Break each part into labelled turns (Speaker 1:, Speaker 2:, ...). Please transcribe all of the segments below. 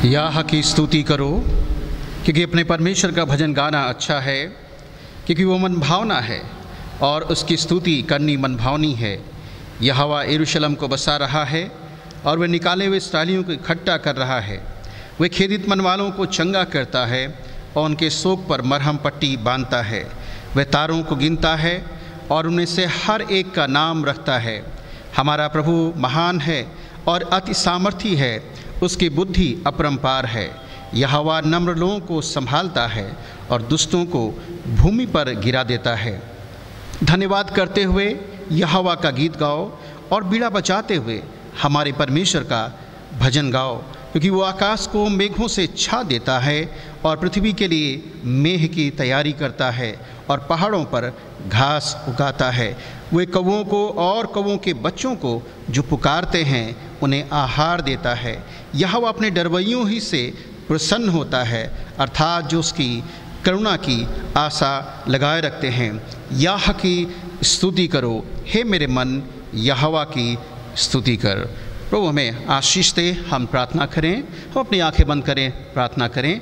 Speaker 1: याह की स्तुति करो, क्योंकि अपने परमेश्वर का भजन गाना अच्छा है, क्योंकि वो मन भावना है और उसकी स्तुति करनी मन भावनी है। यहोवा यरूशलेम को बसा रहा है और वह निकाले हुए इस्राएलियों को इकट्ठा कर रहा है। वह खेदित मन वालों को चंगा करता है और उनके शोक पर मरहम पट्टी बांधता है। वह तारों को गिनता है और उनमें से हर एक का नाम रखता है। हमारा प्रभु महान है और अति सामर्थी है, उसकी बुद्धि अपरंपार है। यहोवा नम्र लोगों को संभालता है और दुष्टों को भूमि पर गिरा देता है। धन्यवाद करते हुए यहोवा का गीत गाओ और बीड़ा बजाते हुए हमारे परमेश्वर का भजन गाओ, क्योंकि वो आकाश को मेघों से छा देता है और पृथ्वी के लिए मेह की तैयारी करता है और पहाड़ों पर घास उगाता है। वे कौवों को और कौवों के बच्चों को जो पुकारते हैं उन्हें आहार देता है। यहोवा अपने डरवैयों ही से प्रसन्न होता है, अर्थात जो उसकी करुणा की आशा लगाए रखते हैं। याह की स्तुति करो, हे मेरे मन, यहोवा की स्तुति कर। प्रभु हमें आशीष दे। हम प्रार्थना करें, हम अपनी आंखें बंद करें, प्रार्थना करें।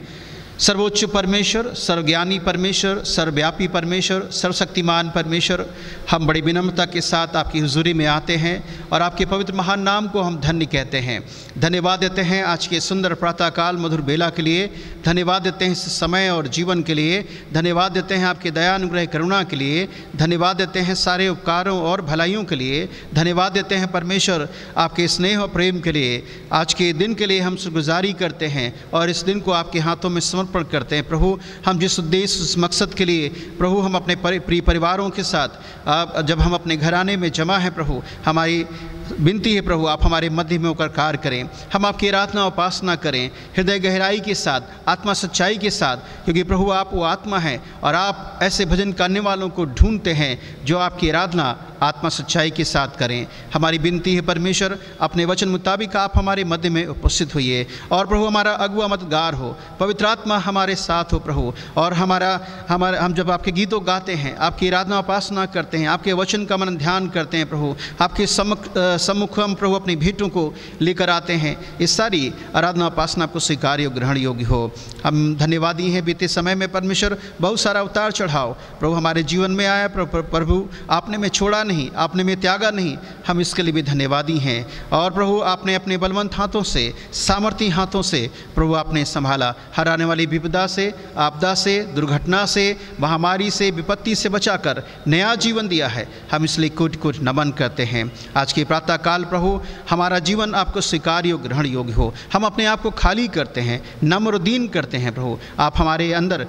Speaker 1: सर्वोच्च परमेश्वर, सर्वज्ञानी परमेश्वर, सर्वव्यापी परमेश्वर, सर्वशक्तिमान परमेश्वर, हम बड़ी विनम्रता के साथ आपकी हुजूरी में आते हैं और आपके पवित्र महान नाम को हम धन्य कहते हैं। धन्यवाद देते हैं आज के सुंदर प्रातःकाल मधुर बेला के लिए। धन्यवाद देते हैं इस समय और जीवन के लिए। धन्यवाद देते हैं आपके दया अनुग्रह करुणा के लिए। धन्यवाद देते हैं सारे उपकारों और भलाइयों के लिए। धन्यवाद देते हैं परमेश्वर आपके स्नेह और प्रेम के लिए। आज के दिन के लिए हम शुक्रगुजारी करते हैं और इस दिन को आपके हाथों में समर्पण करते हैं। प्रभु, हम जिस उद्देश्य, उस मकसद के लिए प्रभु हम अपने प्रिय परिवारों के साथ जब हम अपने घराने में जमा हैं, प्रभु हमारी विनती है प्रभु आप हमारे मध्य में होकर कार्य करें। हम आपकी आराधना उपासना करें हृदय गहराई के साथ, आत्मा सच्चाई के साथ, क्योंकि प्रभु आप वो आत्मा हैं और आप ऐसे भजन करने वालों को ढूंढते हैं जो आपकी आराधना आत्मा सच्चाई के साथ करें। हमारी विनती है परमेश्वर, अपने वचन मुताबिक आप हमारे मध्य में उपस्थित होइए और प्रभु हमारा अगुआ मददगार हो, पवित्र आत्मा हमारे साथ हो प्रभु। और हम जब आपके गीतों गाते हैं, आपकी आराधना उपासना करते हैं, आपके वचन का मनन ध्यान करते हैं प्रभु, आपके सम्मुख हम प्रभु अपनी भेंटों को लेकर आते हैं। इस सारी आराधना उपासना आपको स्वीकार्य ग्रहण योग्य हो। हम धन्यवादी हैं बीते समय में परमेश्वर बहुत सारा उतार चढ़ाव प्रभु हमारे जीवन में आया। प्रभु आपने में छोड़ा नहीं, आपने में त्यागा नहीं, हम इसके लिए भी धन्यवादी हैं। और प्रभु आपने अपने बलवंत हाथों से, सामर्थी हाथों से प्रभु आपने संभाला। हर आने वाली विपदा से, आपदा से, दुर्घटना से, महामारी से, विपत्ति से बचाकर नया जीवन दिया है। हम इसलिए कोटि नमन करते हैं। आज के प्रातः काल प्रभु हमारा जीवन आपको स्वीकार्य ग्रहण योग्य हो। हम अपने आप को खाली करते हैं, नम्र दीन करते हैं प्रभु, आप हमारे अंदर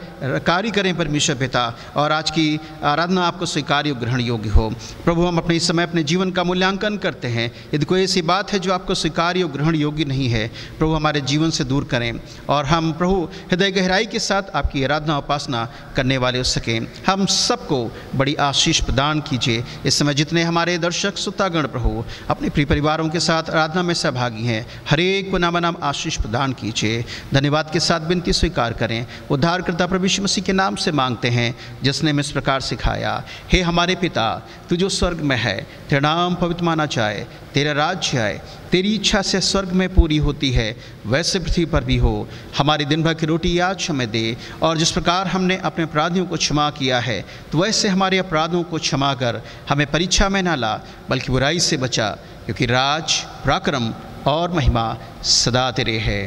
Speaker 1: कार्य करें परमेश्वर पिता, और आज की आराधना आपको स्वीकार्य ग्रहण योग्य हो। प्रभु हम अपने इस समय अपने जीवन का मूल्यांकन करते हैं। यदि कोई ऐसी बात है जो आपको स्वीकार्य ग्रहण योग्य नहीं है, प्रभु हमारे जीवन से दूर करें और हम प्रभु हृदय गहराई के साथ आपकी आराधना उपासना करने वाले हो सकें। हम सबको बड़ी आशीष प्रदान कीजिए। इस समय जितने हमारे दर्शक श्रोतागण प्रभु अपने प्रिय परिवारों के साथ आराधना में सहभागी हैं, हर एक को नाम आशीष प्रदान कीजिए। धन्यवाद के साथ विनती स्वीकार करें। उद्धारकर्ता प्रभु यीशु मसीह के नाम से मांगते हैं, जिसने हमें इस प्रकार सिखाया। हे हमारे पिता, तू जो स्वर्ग में है, तेरा नाम पवित्र माना जाए, तेरा राज्य आए, तेरी इच्छा से स्वर्ग में पूरी होती है वैसे पृथ्वी पर भी हो। हमारी दिन भर की रोटी आज हमें दे, और जिस प्रकार हमने अपने अपराधियों को क्षमा किया है, तो वैसे हमारे अपराधों को क्षमा कर। हमें परीक्षा में ना ला, बल्कि बुराई से बचा, क्योंकि राज, पराक्रम और महिमा सदा तेरे है।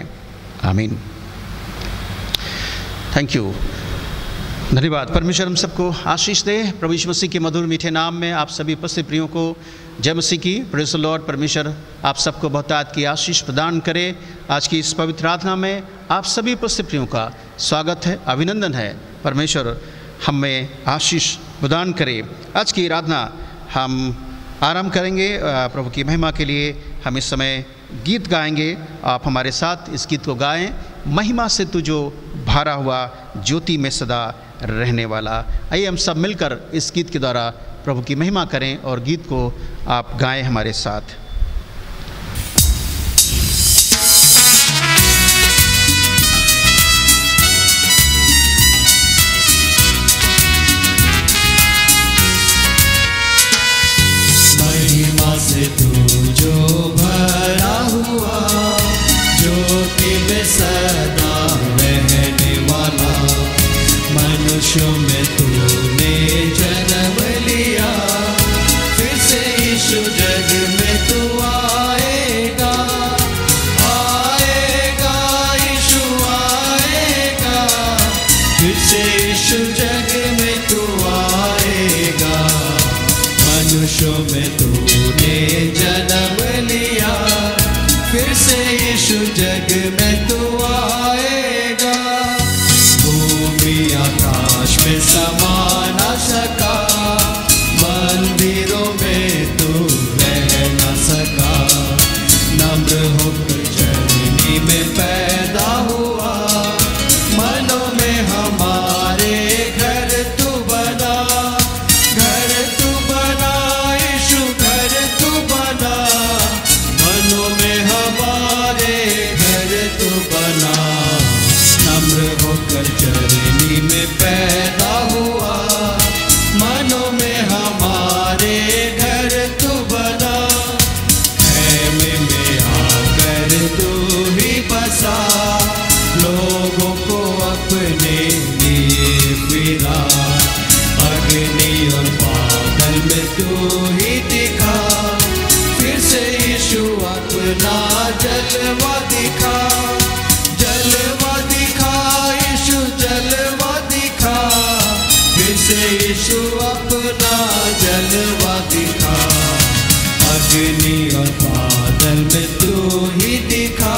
Speaker 1: आमीन। Thank you. धन्यवाद। परमेश्वर हम सबको आशीष दे। प्रभु यीशु मसीह के मधुर मीठे नाम में आप सभी उपस्थित प्रियों को जय मसीह की। Praise the Lord. परमेश्वर आप सबको बहुतायत की आशीष प्रदान करे। आज की इस पवित्र आराधना में आप सभी उपस्थित प्रियों का स्वागत है, अभिनंदन है। परमेश्वर हमें आशीष प्रदान करे। आज की आराधना हम आरंभ करेंगे प्रभु की महिमा के लिए। हम इस समय गीत गाएंगे, आप हमारे साथ इस गीत को गाएं। महिमा से तू जो भरा हुआ, ज्योति में सदा रहने वाला। आइए हम सब मिलकर इस गीत के द्वारा प्रभु की महिमा करें और गीत को आप गाएं हमारे साथ।
Speaker 2: महिमा से तू जो भरा हुआ, ज्योति में में तूने जन्म लिया, फिर से यीशु जग में तू आएगा। भूमि आकाश में समा न सका, मंदिरों में तू रह न सका। नम्र होकर चरनी में पैदा हुआ, मनों में हमारे घर तू बना। घर तू बना यीशु, घर तू बना, मनों में हमारे घर तू बना। नम्र होकर चरनी में पैदा हुआ, मनों में हमारे घर तू बना। खेमे में आकर तू ही बसा, लोगों को अपने लिए फिरा। अग्नि और बादल में तू ही दिखा, फिर से यीशु अपना जलवा दिखा। जलवा दिखा यीशु, जलवा दिखा, फिर से यीशु अपना जलवा दिखा। अग्नि और बादल में तू ही दिखा,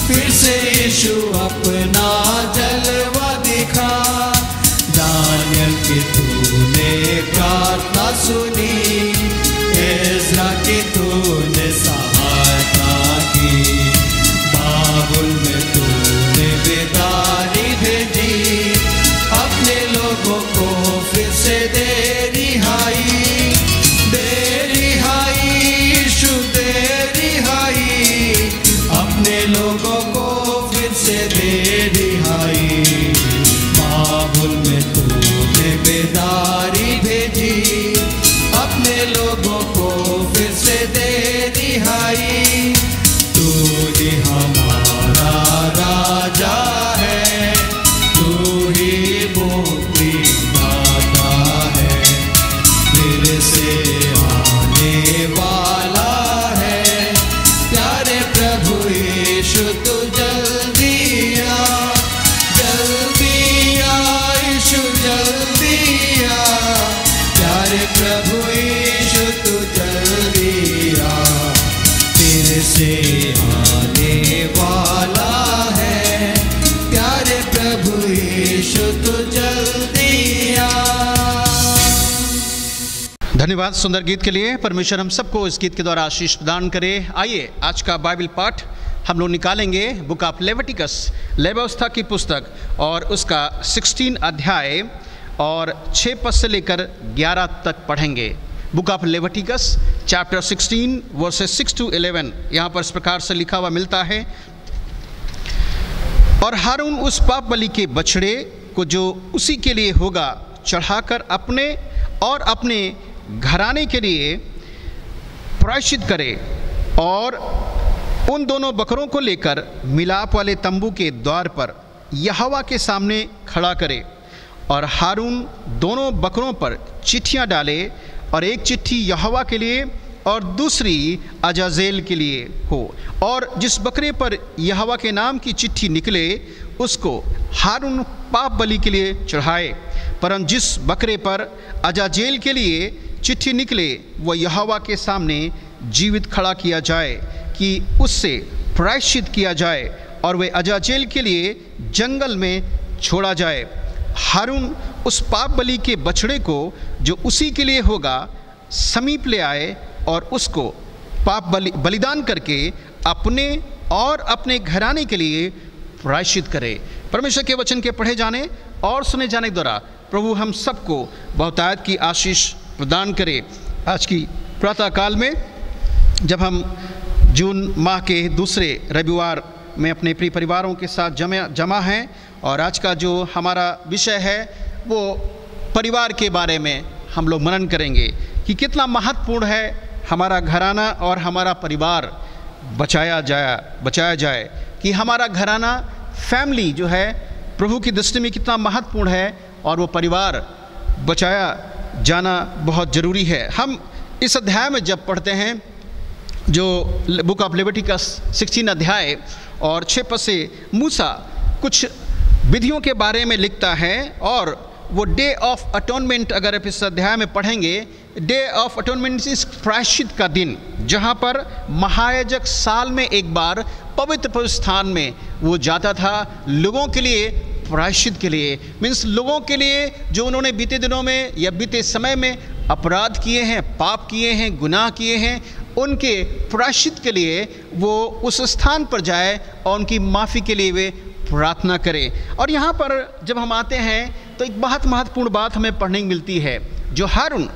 Speaker 2: फिर से यीशु अपना जलवा दिखा। दानियल की तूने प्रार्थना सुनी, एज़रा की तूने सहायता की। बाबुल में तूने बेदारी भेजी, अपने लोगों को फिर से दे रिहाई। दे रिहाई यीशु, दे रिहाई, अपने लोगों को फिर से दे रिहाई। बाबुल में तूने बेदारी भेजी, अपने लोगों को फिर से दे रिहाई। तू ही हमारा राजा है, तू ही मुक्ति दाता है, फिर से आने वाला है। प्यारे प्रभु यीशु तू जल्दी आ, जल्दी आ यीशु, जल्दी आ। प्यारे प्रभु यीशु तू जल्दी आ, फिर से आने वाला है। प्यारे प्रभु यीशु तू जल्दी आ।
Speaker 1: धन्यवाद सुंदर गीत के लिए। परमेश्वर हम सबको इस गीत के द्वारा आशीष प्रदान करे। आइए आज का बाइबल पाठ हम लोग निकालेंगे बुक ऑफ लेविटिकस, लेवी व्यवस्था की पुस्तक, और उसका 16 अध्याय और 6 पद से लेकर 11 तक पढ़ेंगे। Book of Leviticus chapter 16 versus 6 to 11। यहाँ पर इस प्रकार से लिखा हुआ मिलता है, और हारून उस पाप बलि के बछड़े को जो उसी के लिए होगा चढ़ाकर अपने और अपने घराने के लिए प्रायश्चित करे, और उन दोनों बकरों को लेकर मिलाप वाले तंबू के द्वार पर यहोवा के सामने खड़ा करे। और हारून दोनों बकरों पर चिट्ठियाँ डाले, और एक चिट्ठी यहोवा के लिए और दूसरी अजाजेल के लिए हो। और जिस बकरे पर यहोवा के नाम की चिट्ठी निकले उसको हारून पाप बलि के लिए चढ़ाए, परंतु जिस बकरे पर अजाजेल के लिए चिट्ठी निकले वह यहोवा के सामने जीवित खड़ा किया जाए, कि उससे प्रायश्चित किया जाए, और वह अजाजेल के लिए जंगल में छोड़ा जाए। हारून उस पाप बलि के बछड़े को जो उसी के लिए होगा समीप ले आए, और उसको पाप बलिदान करके अपने और अपने घराने के लिए प्रायश्चित करे। परमेश्वर के वचन के पढ़े जाने और सुने जाने के द्वारा प्रभु हम सबको बहुतायत की आशीष प्रदान करे। आज की प्रातः काल में जब हम जून माह के दूसरे रविवार में अपने प्रिय परिवारों के साथ जमा हैं, और आज का जो हमारा विषय है वो परिवार के बारे में हम लोग मनन करेंगे कि कितना महत्वपूर्ण है हमारा घराना और हमारा परिवार बचाया जाए, कि हमारा घराना फैमिली जो है प्रभु की दृष्टि में कितना महत्वपूर्ण है, और वो परिवार बचाया जाना बहुत ज़रूरी है। हम इस अध्याय में जब पढ़ते हैं जो बुक ऑफ लेविटिकस 16 अध्याय और 6 पद से मूसा कुछ विधियों के बारे में लिखता है, और वो डे ऑफ अटोनमेंट अगर आप इस अध्याय में पढ़ेंगे डे ऑफ अटोनमेंट इस प्रायश्चित का दिन, जहाँ पर महायाजक साल में एक बार पवित्र स्थान में वो जाता था लोगों के लिए, प्रायश्चित के लिए, मीन्स लोगों के लिए जो उन्होंने बीते दिनों में या बीते समय में अपराध किए हैं, पाप किए हैं, गुनाह किए हैं, उनके प्रायश्चित के लिए वो उस स्थान पर जाए और उनकी माफ़ी के लिए वे प्रार्थना करें। और यहाँ पर जब हम आते हैं तो एक बहुत महत्वपूर्ण बात हमें पढ़ने को मिलती है, जो हारून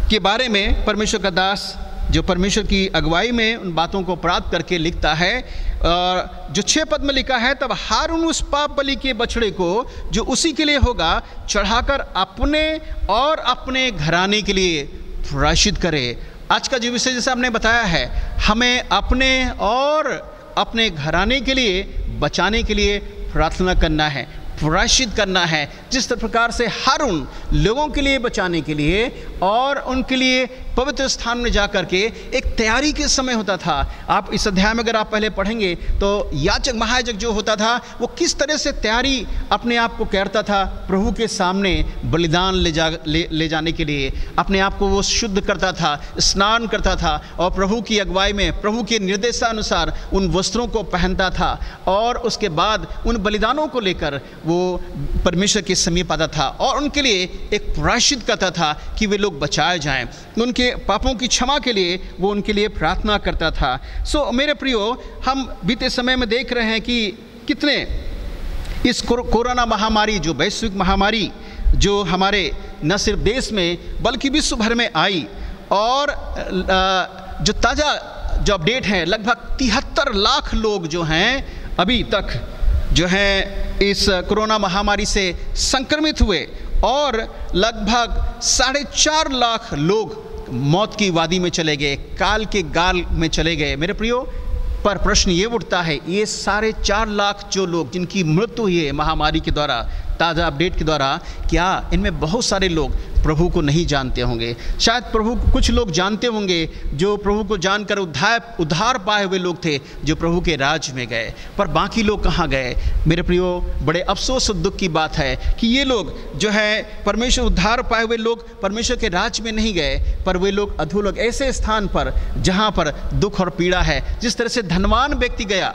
Speaker 1: के बारे में परमेश्वर का दास जो परमेश्वर की अगुवाई में उन बातों को प्राप्त करके लिखता है। और जो 6 पद में लिखा है, तब हारून उस पाप बलि के बछड़े को जो उसी के लिए होगा चढ़ाकर अपने और अपने घराने के लिए प्रायश्चित करे। आज का जो विषय जैसा हमने बताया है, हमें अपने और अपने घराने के लिए बचाने के लिए प्रार्थना करना है, प्रायश्चित करना है। जिस प्रकार से हारून लोगों के लिए बचाने के लिए और उनके लिए पवित्र स्थान में जा कर के एक तैयारी के समय होता था। आप इस अध्याय में अगर आप पहले पढ़ेंगे तो याजक महायाजक जो होता था वो किस तरह से तैयारी अपने आप को करता था प्रभु के सामने बलिदान ले जाने के लिए। अपने आप को वो शुद्ध करता था, स्नान करता था और प्रभु की अगुवाई में प्रभु के निर्देशानुसार उन वस्त्रों को पहनता था और उसके बाद उन बलिदानों को लेकर वो परमेश्वर के समीप आता था और उनके लिए एक प्रायश्चित करता था कि वे लोग बचाए जाएं। उनके पापों की क्षमा के लिए वो उनके लिए प्रार्थना करता था। मेरे प्रियो, हम बीते समय में देख रहे हैं कि कितने इस कोरोना महामारी, जो वैश्विक महामारी जो हमारे न सिर्फ देश में बल्कि विश्व भर में आई, और जो ताज़ा जो अपडेट है, लगभग 73 लाख लोग जो हैं अभी तक जो हैं इस कोरोना महामारी से संक्रमित हुए और लगभग 4.5 लाख लोग मौत की वादी में चले गए, काल के गाल में चले गए। मेरे प्रियो, पर प्रश्न ये उठता है, ये 4.5 लाख जो लोग जिनकी मृत्यु हुई है महामारी के द्वारा, ताज़ा अपडेट के द्वारा, क्या इनमें बहुत सारे लोग प्रभु को नहीं जानते होंगे? शायद प्रभु को कुछ लोग जानते होंगे जो प्रभु को जानकर उद्धार पाए हुए लोग थे, जो प्रभु के राज्य में गए, पर बाकी लोग कहाँ गए? मेरे प्रियो, बड़े अफसोस और दुख की बात है कि ये लोग जो है परमेश्वर उद्धार पाए हुए लोग परमेश्वर के राज्य में नहीं गए, पर वे लोग अधोलोक, ऐसे स्थान पर जहाँ पर दुख और पीड़ा है। जिस तरह से धनवान व्यक्ति गया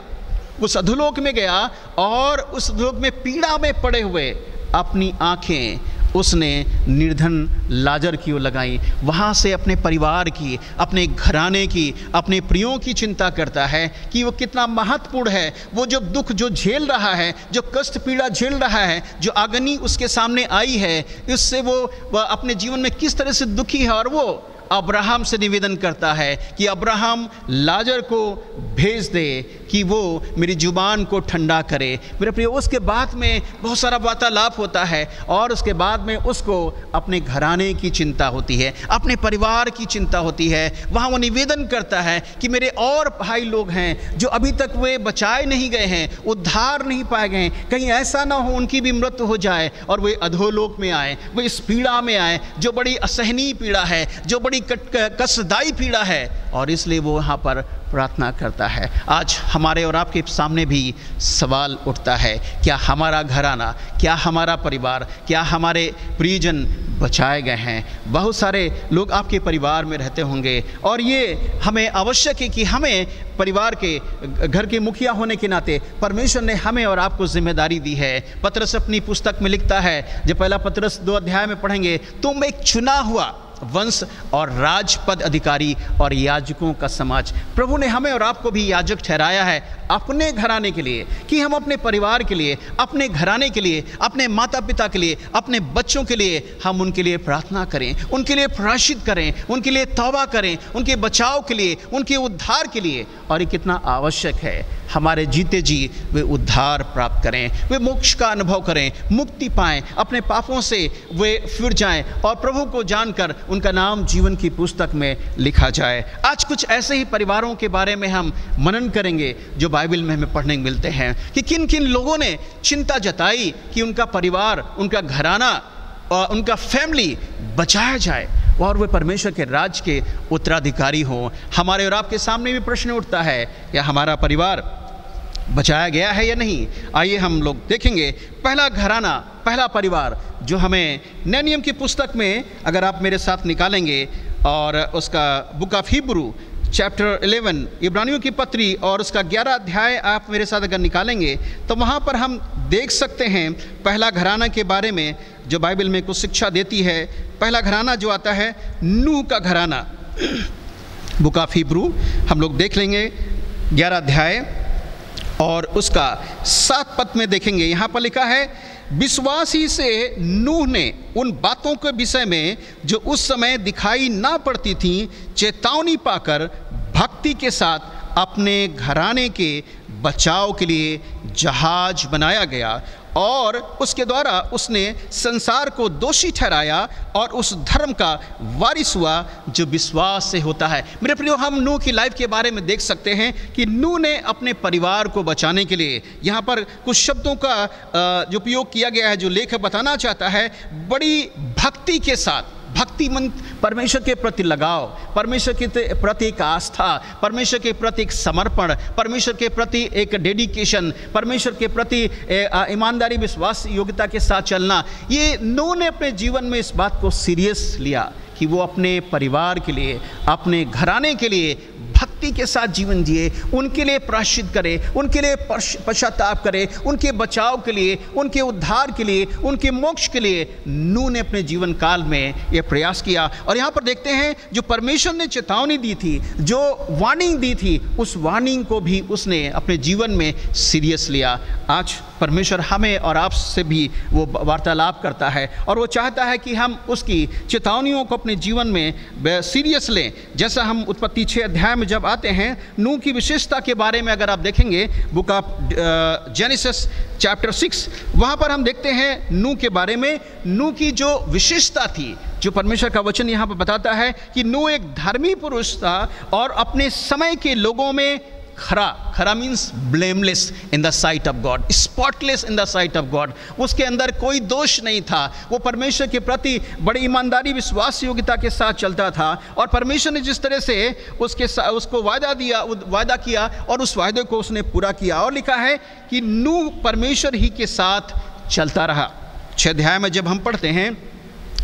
Speaker 1: उस अधोलोक में गया और उस अधोलोक में पीड़ा में पड़े हुए अपनी आंखें उसने निर्धन लाजर की ओर लगाई। वहाँ से अपने परिवार की, अपने घराने की, अपने प्रियों की चिंता करता है कि वो कितना महत्वपूर्ण है। वो जो दुख जो झेल रहा है, जो कष्ट पीड़ा झेल रहा है, जो आगनी उसके सामने आई है, इससे वो अपने जीवन में किस तरह से दुखी है। और वो अब्राहम से निवेदन करता है कि अब्राहम लाजर को भेज दे कि वो मेरी जुबान को ठंडा करे। मेरे प्रिय, उसके बाद में बहुत सारा वार्तालाप होता है और उसके बाद में उसको अपने घराने की चिंता होती है, अपने परिवार की चिंता होती है। वहाँ वो निवेदन करता है कि मेरे और भाई लोग हैं जो अभी तक वे बचाए नहीं गए हैं, उद्धार नहीं पाए गए हैं, कहीं ऐसा ना हो उनकी भी मृत्यु हो जाए और वे अधोलोक में आए, वे इस पीड़ा में आए जो बड़ी असहनीय पीड़ा है, जो बड़ी कष्टदायी पीड़ा है। और इसलिए वो वहाँ पर प्रार्थना करता है। आज हमारे और आपके सामने भी सवाल उठता है, क्या हमारा घराना, क्या हमारा परिवार, क्या हमारे प्रियजन बचाए गए हैं? बहुत सारे लोग आपके परिवार में रहते होंगे और ये हमें आवश्यक है कि हमें परिवार के, घर के मुखिया होने के नाते परमेश्वर ने हमें और आपको जिम्मेदारी दी है। पतरस अपनी पुस्तक में लिखता है, जब पहला पतरस 2 अध्याय में पढ़ेंगे, तुम एक चुना हुआ वंश और राजपद अधिकारी और याजकों का समाज। प्रभु ने हमें और आपको भी याजक ठहराया है अपने घराने के लिए, कि हम अपने परिवार के लिए, अपने घराने के लिए, अपने माता पिता के लिए, अपने बच्चों के लिए हम उनके लिए प्रार्थना करें, उनके लिए प्रायश्चित करें, उनके लिए तौबा करें, उनके बचाव के लिए, उनके उद्धार के लिए। और ये कितना आवश्यक है, हमारे जीते जी वे उद्धार प्राप्त करें, वे मोक्ष का अनुभव करें, मुक्ति पाएं, अपने पापों से वे फिर जाएं और प्रभु को जानकर उनका नाम जीवन की पुस्तक में लिखा जाए। आज कुछ ऐसे ही परिवारों के बारे में हम मनन करेंगे जो बाइबल में हमें पढ़ने को मिलते हैं कि किन किन लोगों ने चिंता जताई कि उनका परिवार, उनका घराना और उनका फैमिली बचाया जाए और वे परमेश्वर के राज्य के उत्तराधिकारी हों। हमारे और आपके सामने भी प्रश्न उठता है, क्या हमारा परिवार बचाया गया है या नहीं? आइए हम लोग देखेंगे पहला घराना, पहला परिवार जो हमें नए नियम की पुस्तक में, अगर आप मेरे साथ निकालेंगे और उसका बुक ऑफ हिब्रू चैप्टर 11, इब्रानियों की पत्री और उसका 11 अध्याय आप मेरे साथ अगर निकालेंगे तो वहाँ पर हम देख सकते हैं पहला घराना के बारे में जो बाइबल में कुछ शिक्षा देती है। पहला घराना जो आता है नूह का घराना। बुक ऑफ हिब्रू हम लोग देख लेंगे 11 अध्याय और उसका 7 पद में देखेंगे। यहाँ पर लिखा है, विश्वासी से नूह ने उन बातों के विषय में जो उस समय दिखाई ना पड़ती थी चेतावनी पाकर भक्ति के साथ अपने घराने के बचाव के लिए जहाज बनाया गया और उसके द्वारा उसने संसार को दोषी ठहराया और उस धर्म का वारिस हुआ जो विश्वास से होता है। मेरे प्रियो, हम नूह की लाइफ के बारे में देख सकते हैं कि नूह ने अपने परिवार को बचाने के लिए, यहाँ पर कुछ शब्दों का जो उपयोग किया गया है जो लेखक बताना चाहता है, बड़ी भक्ति के साथ, भक्ति मन परमेश्वर के प्रति लगाव, परमेश्वर के प्रति एक आस्था, परमेश्वर के प्रति एक समर्पण, परमेश्वर के प्रति एक डेडिकेशन, परमेश्वर के प्रति ईमानदारी विश्वास योग्यता के साथ चलना। ये नूह ने अपने जीवन में इस बात को सीरियस लिया कि वो अपने परिवार के लिए, अपने घराने के लिए भक्ति के साथ जीवन जिए, उनके लिए प्रायश्चित करे, उनके लिए पश्चाताप करे, उनके बचाव के लिए, उनके उद्धार के लिए, उनके मोक्ष के लिए नूह ने अपने जीवन काल में यह प्रयास किया। और यहाँ पर देखते हैं जो परमेश्वर ने चेतावनी दी थी, जो वार्निंग दी थी, उस वार्निंग को भी उसने अपने जीवन में सीरियस लिया। आज परमेश्वर हमें और आपसे भी वो वार्तालाप करता है और वो चाहता है कि हम उसकी चेतावनियों को अपने जीवन में सीरियस लें। जैसा हम उत्पत्ति 6 अध्याय में जब आते हैं, नूह की विशेषता के बारे में अगर आप देखेंगे बुक ऑफ जेनेसिस चैप्टर 6, वहाँ पर हम देखते हैं नूह के बारे में, नूह की जो विशेषता थी, जो परमेश्वर का वचन यहाँ पर बताता है कि नूह एक धर्मी पुरुष था और अपने समय के लोगों में खरा means blameless in the site of God, spotless in the site of God. उसके अंदर कोई दोष नहीं था। वो परमेश्वर के प्रति बड़ी ईमानदारी विश्वास योग्यता के साथ चलता था और परमेश्वर ने जिस तरह से उसको वादा किया और उस वायदे को उसने पूरा किया। और लिखा है कि नूह परमेश्वर ही के साथ चलता रहा। 6 अध्याय में जब हम पढ़ते हैं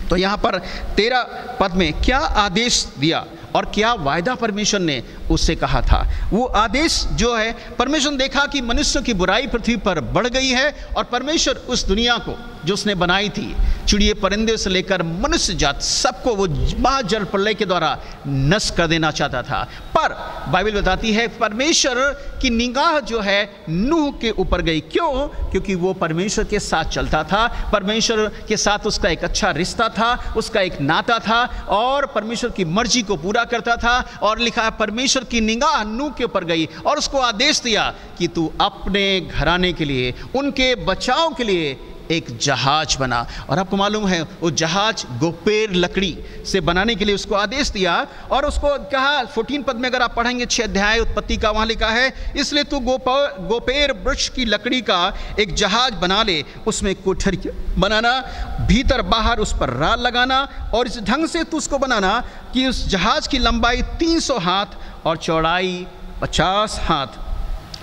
Speaker 1: तो यहाँ पर 13 पद में क्या आदेश दिया और क्या वायदा परमेश्वर ने उससे कहा था। वो आदेश जो है, परमेश्वर ने देखा कि मनुष्य की बुराई पृथ्वी पर बढ़ गई है और परमेश्वर उस दुनिया को जो उसने बनाई थी, चिड़िए परिंदे से लेकर मनुष्य जात सबको वो महाजल प्रलय के द्वारा नष्ट कर देना चाहता था। पर बाइबल बताती है परमेश्वर की निगाह जो है नूह के ऊपर गई। क्यों? क्योंकि वो परमेश्वर के साथ चलता था, परमेश्वर के साथ उसका एक अच्छा रिश्ता था, उसका एक नाता था और परमेश्वर की मर्जी को पूरा करता था। और लिखा है परमेश्वर की निगाह नूह के ऊपर गई और उसको आदेश दिया कि तू अपने घराने के लिए, उनके बचाव के लिए एक जहाज बना। और आपको मालूम है वो जहाज गोपेर लकड़ी से बनाने के लिए उसको आदेश दिया और उसको कहा 14 पद में अगर आप पढ़ेंगे 6 अध्याय उत्पत्ति का, वहाँ लिखा है इसलिए तू गोपेर वृक्ष की लकड़ी का एक जहाज बना ले, उसमें कोठरी बनाना, भीतर बाहर उस पर राल लगाना और इस ढंग से तू उसको बनाना कि उस जहाज की लंबाई 300 हाथ और चौड़ाई 50 हाथ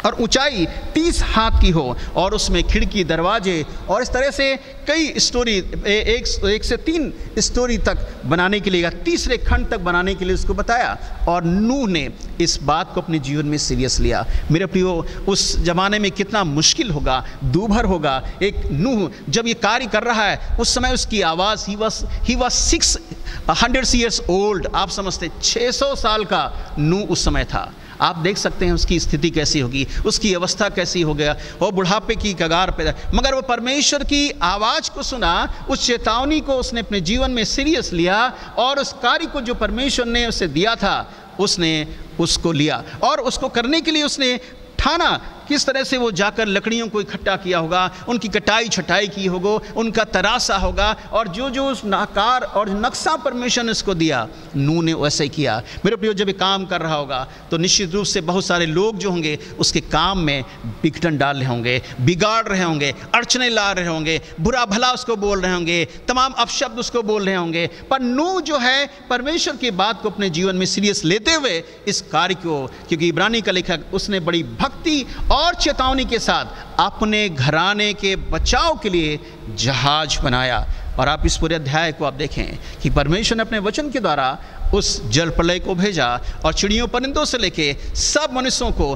Speaker 1: और ऊंचाई 30 हाथ की हो और उसमें खिड़की, दरवाजे और इस तरह से कई स्टोरी, एक से 3 स्टोरी तक बनाने के लिए, तीसरे खंड तक बनाने के लिए उसको बताया। और नूह ने इस बात को अपने जीवन में सीरियस लिया। मेरे प्रियो, उस जमाने में कितना मुश्किल होगा, दूभर होगा। एक नूह जब ये कार्य कर रहा है उस समय उसकी आवाज़, ही वॉज 600 years old। आप समझते 600 साल का नूह उस समय था। आप देख सकते हैं उसकी स्थिति कैसी होगी, उसकी अवस्था कैसी हो गया, वो बुढ़ापे की कगार पे। मगर वो परमेश्वर की आवाज़ को सुना, उस चेतावनी को उसने अपने जीवन में सीरियस लिया और उस कार्य को जो परमेश्वर ने उसे दिया था उसने उसको लिया और उसको करने के लिए उसने ठाना। किस तरह से वो जाकर लकड़ियों को इकट्ठा किया होगा, उनकी कटाई छटाई की होगा, उनका तरासा होगा और जो उस आकार और नक्शा परमेश्वर ने उसको दिया, नूह ने वैसे ही किया। मेरे प्रियो, जब ये काम कर रहा होगा तो निश्चित रूप से बहुत सारे लोग जो होंगे उसके काम में विघटन डाल रहे होंगे, बिगाड़ रहे होंगे, अड़चने ला रहे होंगे, बुरा भला उसको बोल रहे होंगे, तमाम अपशब्द उसको बोल रहे होंगे। पर नूह जो है परमेश्वर की बात को अपने जीवन में सीरियस लेते हुए इस कार्य को, क्योंकि इब्रानी का लेखक उसने बड़ी भक्ति और चेतावनी के साथ अपने घराने के बचाव के लिए जहाज बनाया। और आप इस पूरे अध्याय को आप देखें कि परमेश्वर ने अपने वचन के द्वारा उस जल प्रलय को भेजा और चिड़ियों परिंदों से लेके सब मनुष्यों को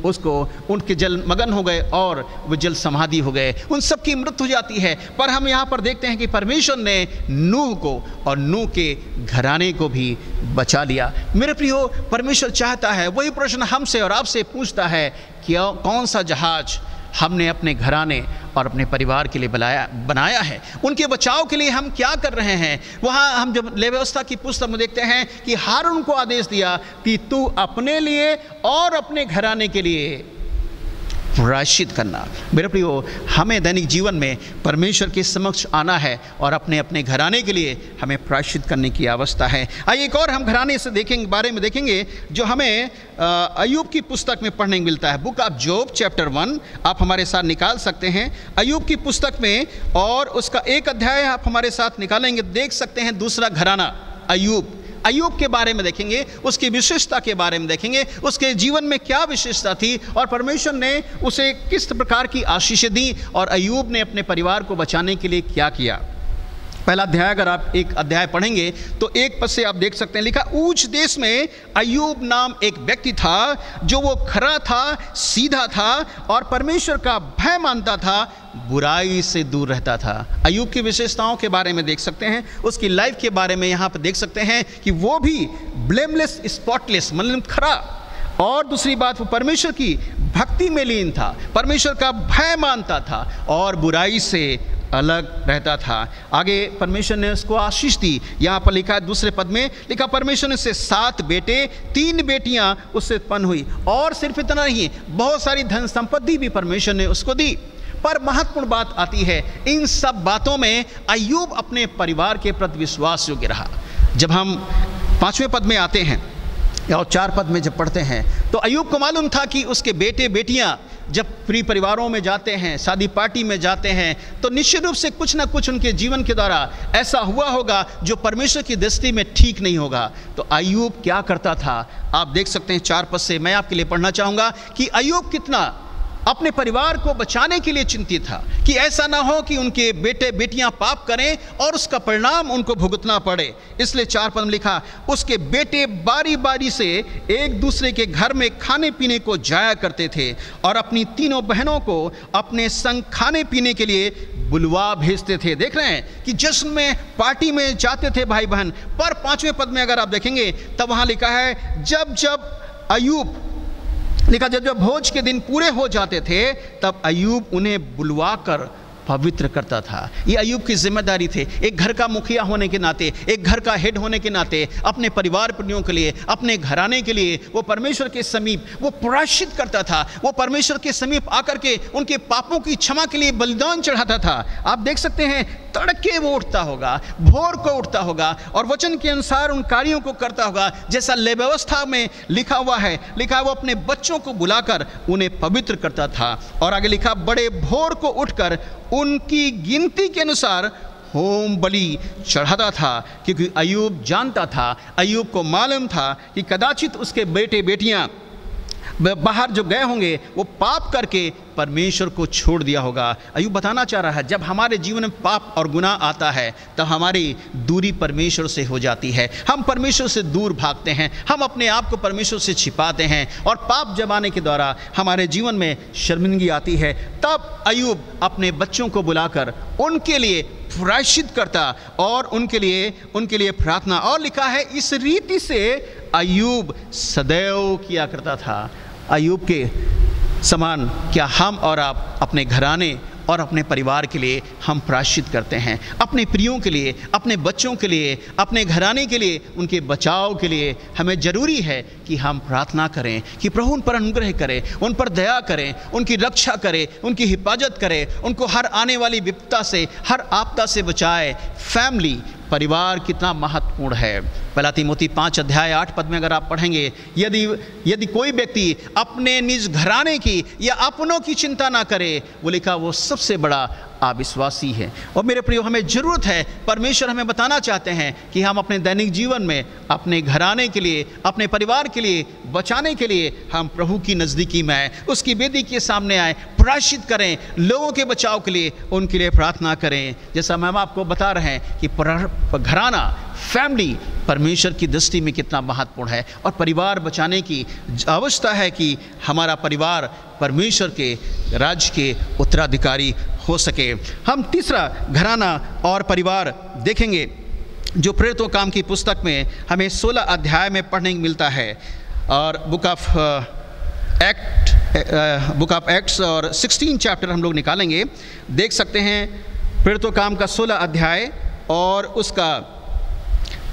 Speaker 1: उसको उनके जल मगन हो गए और वो जल समाधि हो गए, उन सब की मृत्यु हो जाती है। पर हम यहाँ पर देखते हैं कि परमेश्वर ने नूह को और नूह के घराने को भी बचा लिया। मेरे प्रियो, परमेश्वर चाहता है, वही प्रश्न हमसे और आपसे पूछता है कि कौन सा जहाज हमने अपने घराने और अपने परिवार के लिए बनाया है, उनके बचाव के लिए हम क्या कर रहे हैं। वहाँ हम जब लेवी व्यवस्था की पुस्तक में देखते हैं कि हारून को आदेश दिया कि तू अपने लिए और अपने घराने के लिए प्रायश्चित करना। मेरे प्रियो, हमें दैनिक जीवन में परमेश्वर के समक्ष आना है और अपने अपने घराने के लिए हमें प्रायश्चित करने की आवश्यकता है। आइए एक और हम घराने से बारे में देखेंगे जो हमें अय्यूब की पुस्तक में पढ़ने को मिलता है। बुक ऑफ जॉब चैप्टर 1 आप हमारे साथ निकाल सकते हैं अय्यूब की पुस्तक में, और उसका एक अध्याय आप हमारे साथ निकालेंगे। देख सकते हैं दूसरा घराना अय्यूब के बारे में देखेंगे, उसकी विशेषता के बारे में देखेंगे, उसके जीवन में क्या विशेषता थी और परमेश्वर ने उसे किस प्रकार की आशीषें दी और अय्यूब ने अपने परिवार को बचाने के लिए क्या किया। पहला अध्याय अगर आप एक अध्याय पढ़ेंगे तो एक पद से आप देख सकते हैं, लिखा ऊंच देश में अय्यूब नाम एक व्यक्ति था जो वो खरा था, सीधा था और परमेश्वर का भय मानता था, बुराई से दूर रहता था। अय्यूब की विशेषताओं के बारे में देख सकते हैं, उसकी लाइफ के बारे में यहाँ पर देख सकते हैं कि वो भी ब्लेमलेस, स्पॉटलेस, मतलब खरा, और दूसरी बात वो परमेश्वर की भक्ति में लीन था, परमेश्वर का भय मानता था और बुराई से अलग रहता था। आगे परमेश्वर ने उसको आशीष दी। यहाँ पर लिखा है दूसरे पद में, लिखा परमेश्वर ने से 7 बेटे 3 बेटियां उससे उत्पन्न हुई, और सिर्फ इतना नहीं, बहुत सारी धन संपत्ति भी परमेश्वर ने उसको दी। पर महत्वपूर्ण बात आती है, इन सब बातों में अय्यूब अपने परिवार के प्रति विश्वास योग्य रहा। जब हम 5वें पद में आते हैं और 4 पद में जब पढ़ते हैं तो अय्यूब को मालूम था कि उसके बेटे बेटियां जब प्रिय परिवारों में जाते हैं, शादी पार्टी में जाते हैं, तो निश्चित रूप से कुछ ना कुछ उनके जीवन के द्वारा ऐसा हुआ होगा जो परमेश्वर की दृष्टि में ठीक नहीं होगा। तो अय्यूब क्या करता था, आप देख सकते हैं 4 पद से मैं आपके लिए पढ़ना चाहूँगा कि अय्यूब कितना अपने परिवार को बचाने के लिए चिंतित था कि ऐसा ना हो कि उनके बेटे बेटियां पाप करें और उसका परिणाम उनको भुगतना पड़े। इसलिए 4 पद में लिखा, उसके बेटे बारी बारी से एक दूसरे के घर में खाने पीने को जाया करते थे और अपनी तीनों बहनों को अपने संग खाने पीने के लिए बुलवा भेजते थे। देख रहे हैं कि जश्न में, पार्टी में जाते थे भाई बहन। पर 5वें पद में अगर आप देखेंगे तब वहाँ लिखा है, जब अय्यूब लिखा जब भोज के दिन पूरे हो जाते थे तब अय्यूब उन्हें बुलवाकर पवित्र करता था। ये अय्यूब की जिम्मेदारी थे, एक घर का मुखिया होने के नाते, एक घर का हेड होने के नाते, अपने परिवार प्रियों के लिए, अपने घराने के लिए वो परमेश्वर के समीप वो प्रायश्चित करता था। वो परमेश्वर के समीप आकर के उनके पापों की क्षमा के लिए बलिदान चढ़ाता था। आप देख सकते हैं तड़के वो उठता होगा, भोर को उठता होगा और वचन के अनुसार उन कार्यों को करता होगा जैसा लेवी व्यवस्था में लिखा हुआ है। लिखा वो अपने बच्चों को बुलाकर उन्हें पवित्र करता था। और आगे लिखा, बड़े भोर को उठकर उनकी गिनती के अनुसार होम बलि चढ़ाता था, क्योंकि अय्यूब जानता था, अय्यूब को मालूम था कि कदाचित उसके बेटे बेटियां बाहर जो गए होंगे वो पाप करके परमेश्वर को छोड़ दिया होगा। अय्यूब बताना चाह रहा है, जब हमारे जीवन में पाप और गुनाह आता है तब हमारी दूरी परमेश्वर से हो जाती है, हम परमेश्वर से दूर भागते हैं, हम अपने आप को परमेश्वर से छिपाते हैं और पाप जब आने के द्वारा हमारे जीवन में शर्मिंदगी आती है। तब अय्यूब अपने बच्चों को बुलाकर उनके लिए प्रायश्चित करता और उनके लिए प्रार्थना। और लिखा है, इस रीति से अय्यूब सदैव किया करता था। अय्यूब के समान क्या हम और आप अपने घराने और अपने परिवार के लिए हम प्रायश्चित करते हैं, अपने प्रियों के लिए, अपने बच्चों के लिए, अपने घराने के लिए, उनके बचाव के लिए हमें ज़रूरी है कि हम प्रार्थना करें कि प्रभु उन पर अनुग्रह करें, उन पर दया करें, उनकी रक्षा करें, उनकी हिफाजत करें, उनको हर आने वाली विपदा से, हर आपदा से बचाए। फैमिली, परिवार कितना महत्वपूर्ण है। पहला तीमुथी 5 अध्याय 8 पद में अगर आप पढ़ेंगे, यदि कोई व्यक्ति अपने निज घराने की या अपनों की चिंता ना करे, वो लिखा वो सबसे बड़ा अविश्वासी है। और मेरे प्रियो, हमें ज़रूरत है, परमेश्वर हमें बताना चाहते हैं कि हम अपने दैनिक जीवन में अपने घराने के लिए, अपने परिवार के लिए, बचाने के लिए हम प्रभु की नज़दीकी में आए, उसकी वेदी के सामने आए, प्रायश्चित करें, लोगों के बचाव के लिए उनके लिए प्रार्थना करें। जैसा हम आपको बता रहे हैं कि घराना, फैमिली परमेश्वर की दृष्टि में कितना महत्वपूर्ण है, और परिवार बचाने की आवश्यकता है कि हमारा परिवार परमेश्वर के राज्य के उत्तराधिकारी हो सके। हम तीसरा घराना और परिवार देखेंगे जो प्रेरितों काम की पुस्तक में हमें 16 अध्याय में पढ़ने को मिलता है, और बुक ऑफ एक्ट्स और 16 चैप्टर हम लोग निकालेंगे। देख सकते हैं प्रेरितों काम का 16 अध्याय और उसका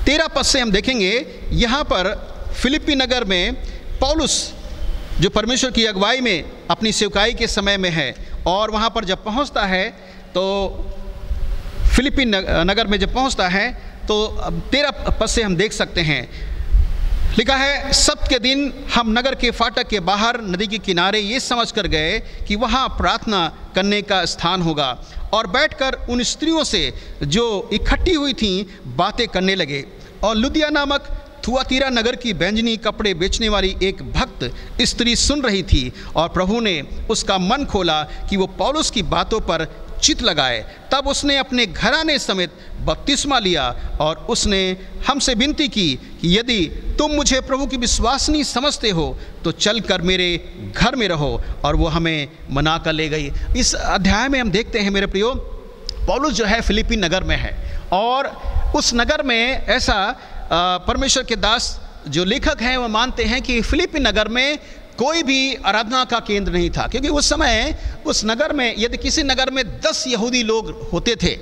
Speaker 1: 13 पद से हम देखेंगे। यहाँ पर फिलिप्पी नगर में पौलुस जो परमेश्वर की अगुवाई में अपनी सेवकाई के समय में है, और वहाँ पर जब पहुँचता है तो फिलिप्पी नगर में जब पहुँचता है तो 13 पद से हम देख सकते हैं, लिखा है, सब्त के दिन हम नगर के फाटक के बाहर नदी के किनारे ये समझ कर गए कि वहाँ प्रार्थना करने का स्थान होगा, और बैठकर उन स्त्रियों से जो इकट्ठी हुई थीं बातें करने लगे। और लुदिया नामक थुआतीरा नगर की बैंजनी कपड़े बेचने वाली एक भक्त स्त्री सुन रही थी, और प्रभु ने उसका मन खोला कि वो पौलुस की बातों पर चित लगाए। तब उसने अपने घराने समेत बपतिस्मा लिया, और उसने हमसे विनती की कि यदि तुम मुझे प्रभु की विश्वासनीय समझते हो तो चलकर मेरे घर में रहो, और वो हमें मना कर ले गई। इस अध्याय में हम देखते हैं मेरे प्रियो, पौलुस जो है फिलिप्पी नगर में है, और उस नगर में ऐसा परमेश्वर के दास जो लेखक हैं वो मानते हैं कि फिलिप्पी नगर में कोई भी आराधना का केंद्र नहीं था, क्योंकि उस समय उस नगर में यदि किसी नगर में 10 यहूदी लोग होते थे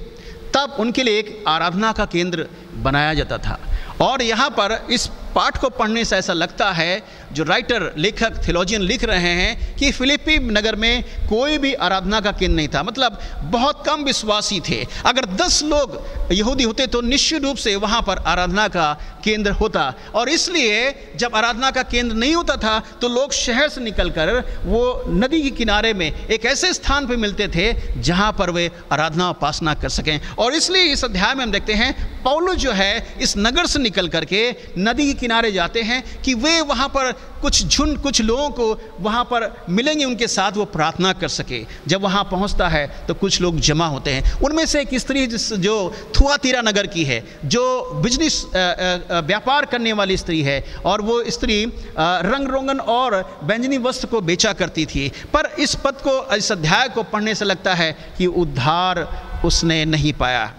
Speaker 1: तब उनके लिए एक आराधना का केंद्र बनाया जाता था। और यहाँ पर इस पाठ को पढ़ने से ऐसा लगता है, जो राइटर, लेखक, थियोलॉजियन लिख रहे हैं कि फिलिप्पी नगर में कोई भी आराधना का केंद्र नहीं था, मतलब बहुत कम विश्वासी थे। अगर 10 लोग यहूदी होते तो निश्चित रूप से वहाँ पर आराधना का केंद्र होता, और इसलिए जब आराधना का केंद्र नहीं होता था तो लोग शहर से निकलकर वो नदी के किनारे में एक ऐसे स्थान पर मिलते थे जहाँ पर वे आराधना उपासना कर सकें। और इसलिए इस अध्याय में हम देखते हैं पौलुस जो है इस नगर से निकल करके नदी के किनारे जाते हैं कि वे वहाँ पर कुछ लोगों को वहाँ पर मिलेंगे, उनके साथ वो प्रार्थना कर सके। जब वहाँ पहुँचता है तो कुछ लोग जमा होते हैं, उनमें से एक स्त्री जो थुआतीरा नगर की है, जो बिजनेस व्यापार करने वाली स्त्री है, और वो स्त्री रंग रोगन और बैंजनी वस्त्र को बेचा करती थी। पर इस पद को, इस अध्याय को पढ़ने से लगता है कि उद्धार उसने नहीं पाया,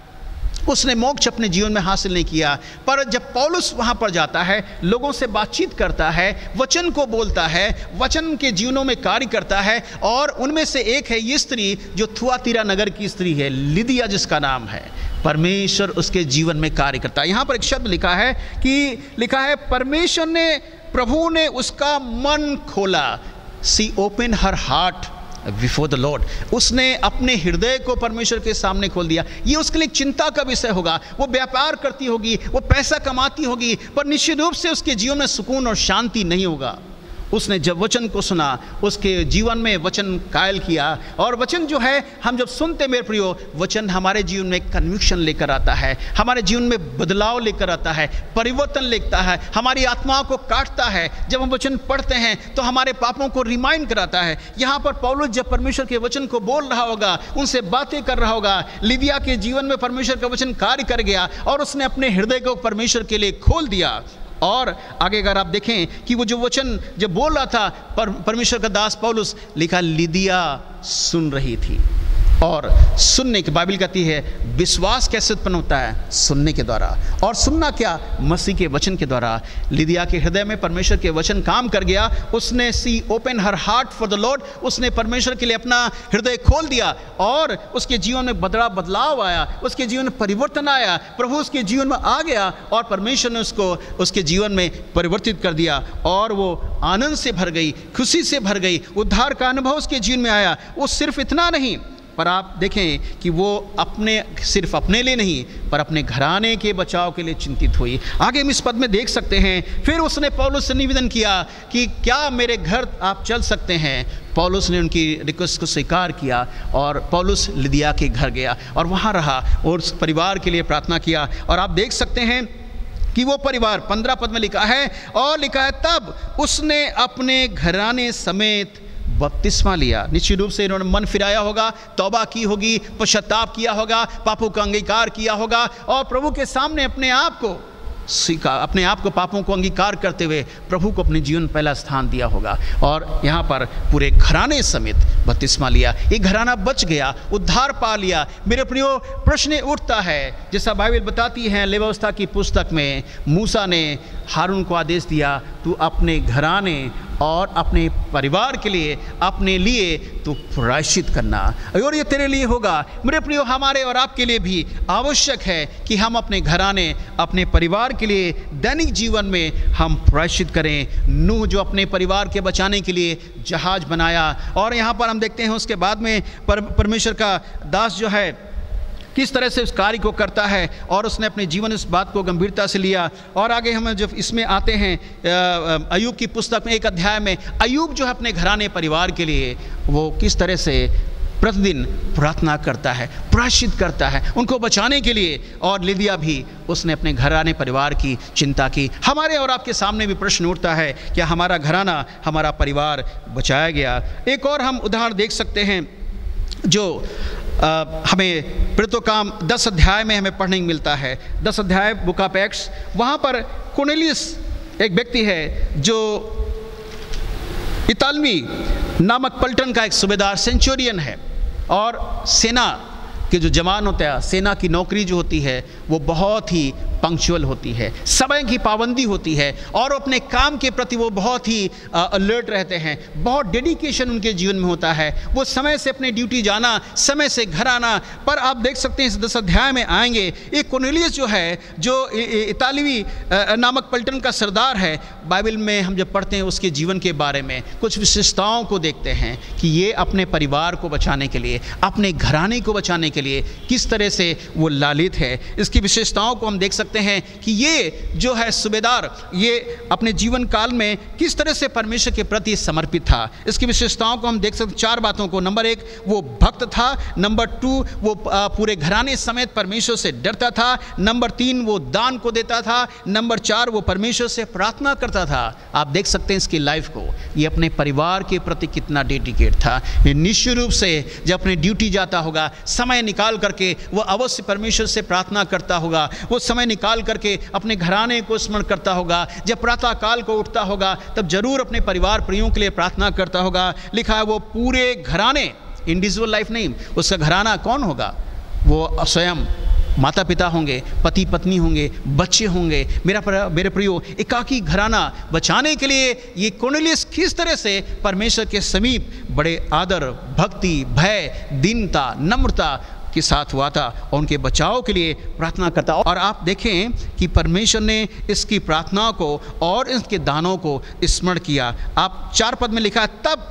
Speaker 1: उसने मोक्ष अपने जीवन में हासिल नहीं किया। पर जब पौलुस वहाँ पर जाता है, लोगों से बातचीत करता है, वचन को बोलता है, वचन के जीवनों में कार्य करता है, और उनमें से एक है ये स्त्री जो थुआतीरा नगर की स्त्री है, लिदिया जिसका नाम है। परमेश्वर उसके जीवन में कार्य करता है। यहाँ पर एक शब्द लिखा है परमेश्वर ने, प्रभु ने उसका मन खोला। She open her heart before the Lord. उसने अपने हृदय को परमेश्वर के सामने खोल दिया। ये उसके लिए चिंता का विषय होगा। वो व्यापार करती होगी, वो पैसा कमाती होगी, पर निश्चित रूप से उसके जीवन में सुकून और शांति नहीं होगा। उसने जब वचन को सुना, उसके जीवन में वचन कायल किया, और वचन जो है हम जब सुनते मेरे प्रियो, वचन हमारे जीवन में कन्विक्शन लेकर आता है, हमारे जीवन में बदलाव लेकर आता है, परिवर्तन लेता है, हमारी आत्माओं को काटता है। जब हम वचन पढ़ते हैं तो हमारे पापों को रिमाइंड कराता है। यहाँ पर पौलुस जब परमेश्वर के वचन को बोल रहा होगा, उनसे बातें कर रहा होगा, लिदिया के जीवन में परमेश्वर का वचन कार्य कर गया, और उसने अपने हृदय को परमेश्वर के लिए खोल दिया। और आगे अगर आप देखें कि वो जो वचन जब बोल रहा था परमेश्वर का दास पौलुस, लिखा लिदिया सुन रही थी। और सुनने की, बाइबल कहती है विश्वास कैसे उत्पन्न होता है? सुनने के द्वारा। और सुनना क्या? मसीह के वचन के द्वारा। लिदिया के हृदय में परमेश्वर के वचन काम कर गया। उसने she open her heart for the Lord, उसने परमेश्वर के लिए अपना हृदय खोल दिया, और उसके जीवन में बदलाव आया, उसके जीवन में परिवर्तन आया। प्रभु उसके जीवन में आ गया, और परमेश्वर ने उसको उसके जीवन में परिवर्तित कर दिया, और वो आनंद से भर गई, खुशी से भर गई, उद्धार का अनुभव उसके जीवन में आया। वो सिर्फ इतना नहीं, पर आप देखें कि वो सिर्फ अपने लिए नहीं पर अपने घराने के बचाव के लिए चिंतित हुई। आगे हम इस पद में देख सकते हैं, फिर उसने पौलुस से निवेदन किया कि क्या मेरे घर आप चल सकते हैं। पौलुस ने उनकी रिक्वेस्ट को स्वीकार किया और पौलुस लिदिया के घर गया और वहाँ रहा और उस परिवार के लिए प्रार्थना किया। और आप देख सकते हैं कि वो परिवार 15 पद में लिखा है, और लिखा है तब उसने अपने घराने समेत बपतिस्मा लिया। निश्चित रूप से इन्होंने मन फिराया होगा, तौबा की होगी, पश्चाताप किया होगा, पापों का अंगीकार किया होगा और प्रभु के सामने अपने आप को पापों को अंगीकार करते हुए प्रभु को अपने जीवन पहला स्थान दिया होगा। और यहाँ पर पूरे घराने समेत बपतिस्मा लिया। ये घराना बच गया, उद्धार पा लिया। मेरे प्रियो, प्रश्न उठता है, जैसा बाइबल बताती है लेवी व्यवस्था की पुस्तक में, मूसा ने हारून को आदेश दिया, तू अपने घराने और अपने परिवार के लिए, अपने लिए तो प्रायश्चित करना, और ये तेरे लिए होगा। मेरे प्रियो, हमारे और आपके लिए भी आवश्यक है कि हम अपने घराने, अपने परिवार के लिए दैनिक जीवन में हम प्रायश्चित करें। नूह जो अपने परिवार के बचाने के लिए जहाज बनाया, और यहाँ पर हम देखते हैं उसके बाद में परमेश्वर का दास जो है किस तरह से उस कार्य को करता है और उसने अपने जीवन इस बात को गंभीरता से लिया। और आगे हम जब इसमें आते हैं अय्यूब की पुस्तक में, एक अध्याय में अय्यूब जो है अपने घराने परिवार के लिए वो किस तरह से प्रतिदिन प्रार्थना करता है, प्रायश्चित करता है उनको बचाने के लिए। और लिदिया भी उसने अपने घराने परिवार की चिंता की। हमारे और आपके सामने भी प्रश्न उठता है, क्या हमारा घराना, हमारा परिवार बचाया गया? एक और हम उदाहरण देख सकते हैं जो हमें प्रेरितों काम 10 अध्याय में हमें पढ़ने को मिलता है। 10 अध्याय बुक ऑफ एक्ट्स, वहाँ पर कोर्नेलियस एक व्यक्ति है जो इतालवी नामक पलटन का एक सूबेदार सेंचुरियन है, और सेना के जो जवान होते हैं, सेना की नौकरी जो होती है वो बहुत ही पंक्चुअल होती है, समय की पाबंदी होती है, और अपने काम के प्रति वो बहुत ही अलर्ट रहते हैं, बहुत डेडिकेशन उनके जीवन में होता है। वो समय से अपने ड्यूटी जाना, समय से घर आना। पर आप देख सकते हैं इस 10 अध्याय में आएंगे, एक कोर्नेलियस जो है, जो इतालवी नामक पलटन का सरदार है, बाइबल में हम जब पढ़ते हैं उसके जीवन के बारे में कुछ विशेषताओं को देखते हैं कि ये अपने परिवार को बचाने के लिए, अपने घराने को बचाने के लिए किस तरह से वो लालित है। इसकी विशेषताओं को हम देख सकते हैं कि ये जो है सूबेदार, ये अपने जीवन काल में किस तरह से परमेश्वर के प्रति समर्पित था। इसकी विशेषताओं को हम देख सकते हैं 4 बातों को। नंबर 1, वो भक्त था। नंबर 2, वो पूरे घराने समेत परमेश्वर से डरता था। नंबर 3, वो दान को देता था। नंबर 4, वो परमेश्वर से प्रार्थना करता था। आप देख सकते हैं इसकी लाइफ को, ये अपने परिवार के प्रति कितना डेडिकेट था। ये निश्चित रूप से जब अपने ड्यूटी जाता होगा, समय निकाल करके वो अवश्य परमेश्वर से प्रार्थना करता होगा। वो समय निकाल करके अपने घराने को स्मरण करता होगा। जब प्रातः काल को उठता होगा तब जरूर अपने परिवार प्रियों के लिए प्रार्थना करता होगा। लिखा है वो पूरे घराने, इंडिविजुअल लाइफ नहीं, उसका घराना कौन होगा? वो स्वयं माता पिता होंगे, पति पत्नी होंगे, बच्चे होंगे। मेरे प्रियो, एकाकी घराना बचाने के लिए ये कोर्नेलियस किस तरह से परमेश्वर के समीप बड़े आदर, भक्ति, भय, दीनता, नम्रता के साथ हुआ था और उनके बचाव के लिए प्रार्थना करता। और आप देखें कि परमेश्वर ने इसकी प्रार्थना को और इसके दानों को स्मरण किया। आप 4 पद में लिखा, तब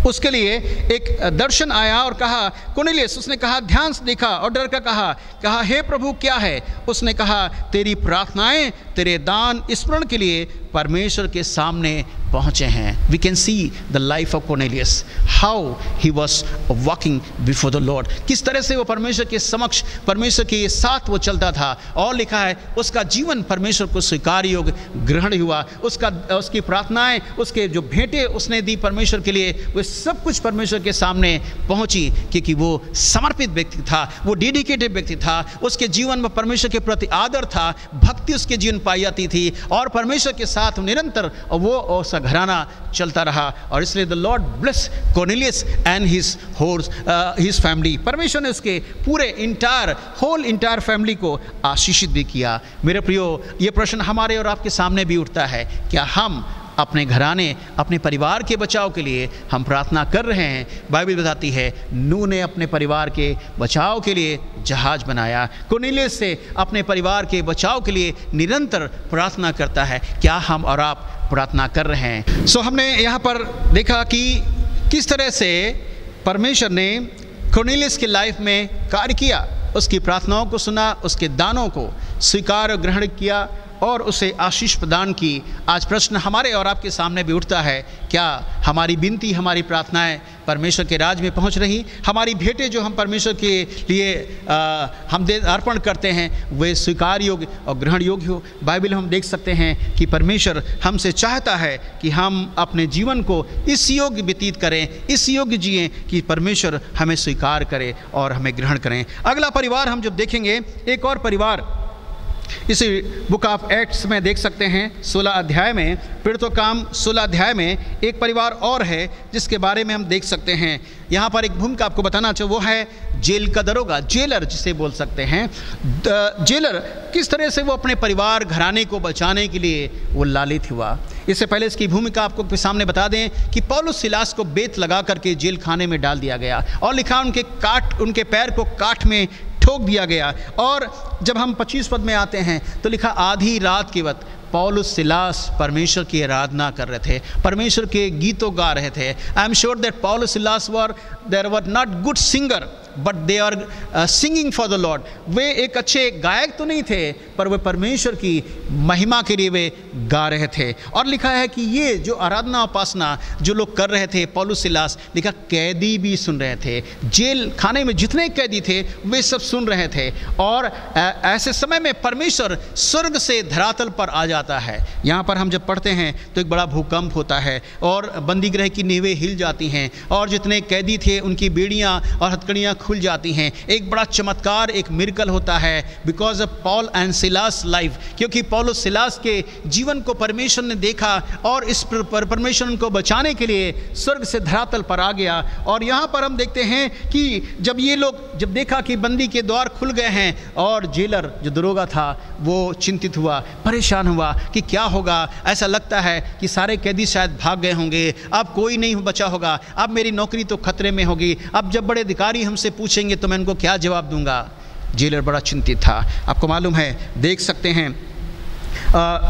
Speaker 1: उसके लिए एक दर्शन आया और कहा कोर्नेलियस, उसने कहा ध्यान से देखा और डर कर कहा हे प्रभु क्या है? उसने कहा तेरी प्रार्थनाएं, तेरे दान स्मरण के लिए परमेश्वर के सामने पहुँचे हैं। We can see the life of Cornelius, how he was walking before the Lord. किस तरह से वो परमेश्वर के समक्ष, परमेश्वर के साथ वो चलता था। और लिखा है उसका जीवन परमेश्वर को स्वीकार योग्य ग्रहण हुआ। उसकी प्रार्थनाएं, उसके जो भेंटें उसने दी परमेश्वर के लिए, वो सब कुछ परमेश्वर के सामने पहुंची, क्योंकि वो समर्पित व्यक्ति था, वो डेडिकेटेड व्यक्ति था। उसके जीवन में परमेश्वर के प्रति आदर था, भक्ति उसके जीवन पाई जाती थी, और परमेश्वर के साथ निरंतर वो उसका घराना चलता रहा। और इसलिए the Lord bless Cornelius and his family. परमेश्वर ने उसके पूरे इंटायर फैमिली को आशीषित भी किया। मेरे प्रियो, ये प्रश्न हमारे और आपके सामने भी उठता है, क्या हम अपने घराने, अपने परिवार के बचाव के लिए हम प्रार्थना कर रहे हैं? बाइबल बताती है नूह ने अपने परिवार के बचाव के लिए जहाज बनाया। कोर्नेलियस से अपने परिवार के बचाव के लिए निरंतर प्रार्थना करता है। क्या हम और आप प्रार्थना कर रहे हैं? हमने यहाँ पर देखा कि किस तरह से परमेश्वर ने कुरनेलियस की लाइफ में कार्य किया, उसकी प्रार्थनाओं को सुना, उसके दानों को स्वीकार और ग्रहण किया और उसे आशीष प्रदान की। आज प्रश्न हमारे और आपके सामने भी उठता है, क्या हमारी विनती, हमारी प्रार्थनाएं परमेश्वर के राज में पहुंच रही? हमारी भेंटें जो हम परमेश्वर के लिए हम अर्पण करते हैं वे स्वीकार योग्य और ग्रहण योग्य हो? बाइबल हम देख सकते हैं कि परमेश्वर हमसे चाहता है कि हम अपने जीवन को इस योग्य व्यतीत करें, इस योग्य जिएं कि परमेश्वर हमें स्वीकार करे और हमें ग्रहण करें। अगला परिवार हम जब देखेंगे, एक और परिवार इसी बुक ऑफ एक्ट्स में देख सकते हैं 16 अध्याय में, पीड़ितों काम 16 अध्याय में एक परिवार और है जिसके बारे में हम देख सकते हैं। यहाँ पर एक भूमिका आपको बताना चाहिए, वो है जेल का दरोगा, जेलर जिसे बोल सकते हैं। जेलर किस तरह से वो अपने परिवार घराने को बचाने के लिए वो लालित हुआ। इससे पहले इसकी भूमिका आपको सामने बता दें कि पौलुस सिलास को बेत लगा करके जेल खाने में डाल दिया गया और लिखा उनके पैर को काठ में ठोक दिया गया। और जब हम 25 पद में आते हैं तो लिखा आधी रात के वक्त पौलुस सिलास परमेश्वर की आराधना कर रहे थे, परमेश्वर के गीतों गा रहे थे। I am sure that Paulus Silas were not good singer but they are singing for the Lord. वे एक अच्छे गायक तो नहीं थे पर वे परमेश्वर की महिमा के लिए वे गा रहे थे। और लिखा है कि ये जो आराधना उपासना जो लोग कर रहे थे पौलुस सिलास, लिखा कैदी भी सुन रहे थे, जेल खाने में जितने कैदी थे वे सब सुन रहे थे। और ऐसे समय में परमेश्वर स्वर्ग से धरातल पर आ जाता है। यहाँ पर हम जब पढ़ते हैं तो एक बड़ा भूकंप होता है और बंदी गृह की नींवें हिल जाती हैं और जितने कैदी थे उनकी बेड़ियाँ और हथकड़ियाँ खुल जाती हैं। एक बड़ा चमत्कार, एक मिरेकल होता है because of Paul and Silas life, क्योंकि पौलुस सिलास के जीवन को परमेश्वर ने देखा और इस पर परमेश्वर उनको बचाने के लिए स्वर्ग से धरातल पर आ गया। और यहाँ पर हम देखते हैं कि जब ये लोग जब देखा कि बंदी के द्वार खुल गए हैं और जेलर जो दरोगा था वो चिंतित हुआ, परेशान हुआ कि क्या होगा। ऐसा लगता है कि सारे कैदी शायद भाग गए होंगे, अब कोई नहीं बचा होगा, अब मेरी नौकरी तो खतरे में होगी, अब जब बड़े अधिकारी हमसे पूछेंगे तो मैं उनको क्या जवाब दूंगा। जेलर बड़ा चिंतित था। आपको मालूम है, देख सकते हैं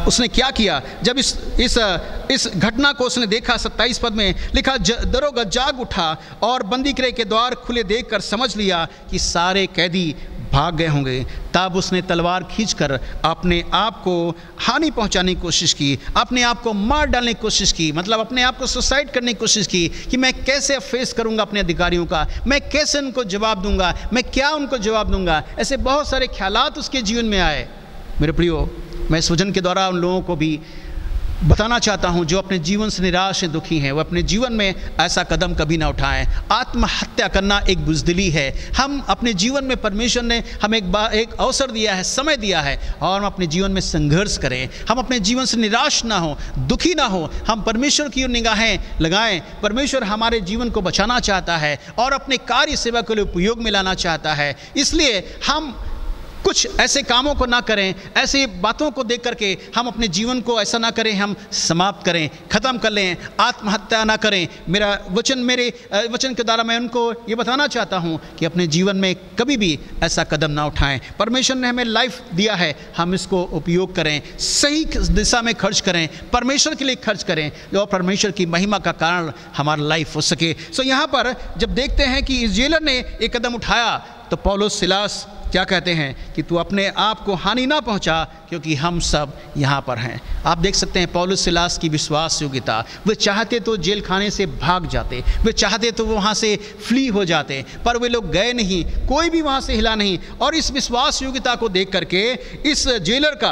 Speaker 1: उसने क्या किया। जब इस घटना को उसने देखा, 27 पद में लिखा दरोगा जाग उठा और बंदी गृह के द्वार खुले देखकर समझ लिया कि सारे कैदी भाग गए होंगे। तब उसने तलवार खींचकर अपने आप को हानि पहुंचाने की कोशिश की, अपने आप को मार डालने की कोशिश की, मतलब अपने आप को सुसाइड करने की कोशिश की कि मैं कैसे फेस करूंगा अपने अधिकारियों का, मैं कैसे उनको जवाब दूंगा, मैं क्या उनको जवाब दूंगा। ऐसे बहुत सारे ख्यालात उसके जीवन में आए। मेरे प्रियो, मैं इस वचन के द्वारा उन लोगों को भी बताना चाहता हूं जो अपने जीवन से निराश हैं, दुखी हैं, वो अपने जीवन में ऐसा कदम कभी ना उठाएं। आत्महत्या करना एक बुज़दिली है। हम अपने जीवन में, परमेश्वर ने हमें एक अवसर दिया है, समय दिया है और हम अपने जीवन में संघर्ष करें। हम अपने जीवन से निराश ना हो, दुखी ना हो, हम परमेश्वर की ओर निगाहें लगाएं। परमेश्वर हमारे जीवन को बचाना चाहता है और अपने कार्य सेवा के लिए उपयोग में लाना चाहता है। इसलिए हम कुछ ऐसे कामों को ना करें, ऐसी बातों को देख करके हम अपने जीवन को ऐसा ना करें, हम समाप्त करें, ख़त्म कर लें, आत्महत्या ना करें। मेरे वचन के द्वारा मैं उनको ये बताना चाहता हूँ कि अपने जीवन में कभी भी ऐसा कदम ना उठाएं। परमेश्वर ने हमें लाइफ दिया है, हम इसको उपयोग करें, सही दिशा में खर्च करें, परमेश्वर के लिए खर्च करें और परमेश्वर की महिमा का कारण हमारा लाइफ हो सके। सो यहाँ पर जब देखते हैं कि इस जेलर ने एक कदम उठाया तो पौलुस सिलास क्या कहते हैं कि तू अपने आप को हानि ना पहुंचा क्योंकि हम सब यहाँ पर हैं। आप देख सकते हैं पौलुस सिलास की विश्वास योग्यता। वे चाहते तो जेल खाने से भाग जाते, वे चाहते तो वहाँ से फ्ली हो जाते, पर वे लोग गए नहीं, कोई भी वहाँ से हिला नहीं। और इस विश्वास योग्यता को देख करके इस जेलर का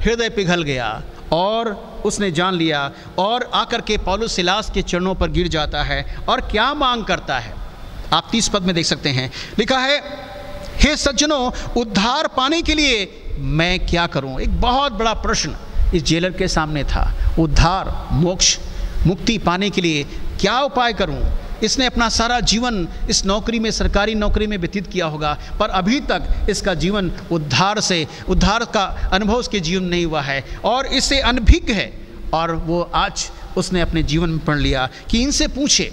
Speaker 1: हृदय पिघल गया और उसने जान लिया और आकर के पौलुस सिलास के चरणों पर गिर जाता है और क्या मांग करता है। आप 30 पद में देख सकते हैं, लिखा है, हे सज्जनों, उद्धार पाने के लिए मैं क्या करूं। एक बहुत बड़ा प्रश्न इस जेलर के सामने था। उद्धार, मोक्ष, मुक्ति पाने के लिए क्या उपाय करूं। इसने अपना सारा जीवन इस नौकरी में, सरकारी नौकरी में व्यतीत किया होगा, पर अभी तक इसका जीवन उद्धार का अनुभव उसके जीवन में नहीं हुआ है और इससे अनभिज्ञ है। और वो आज उसने अपने जीवन में पढ़ लिया कि इनसे पूछे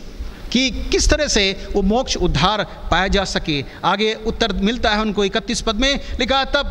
Speaker 1: कि किस तरह से वो मोक्ष, उद्धार पाया जा सके। आगे उत्तर मिलता है उनको 31 पद में लिखा, तब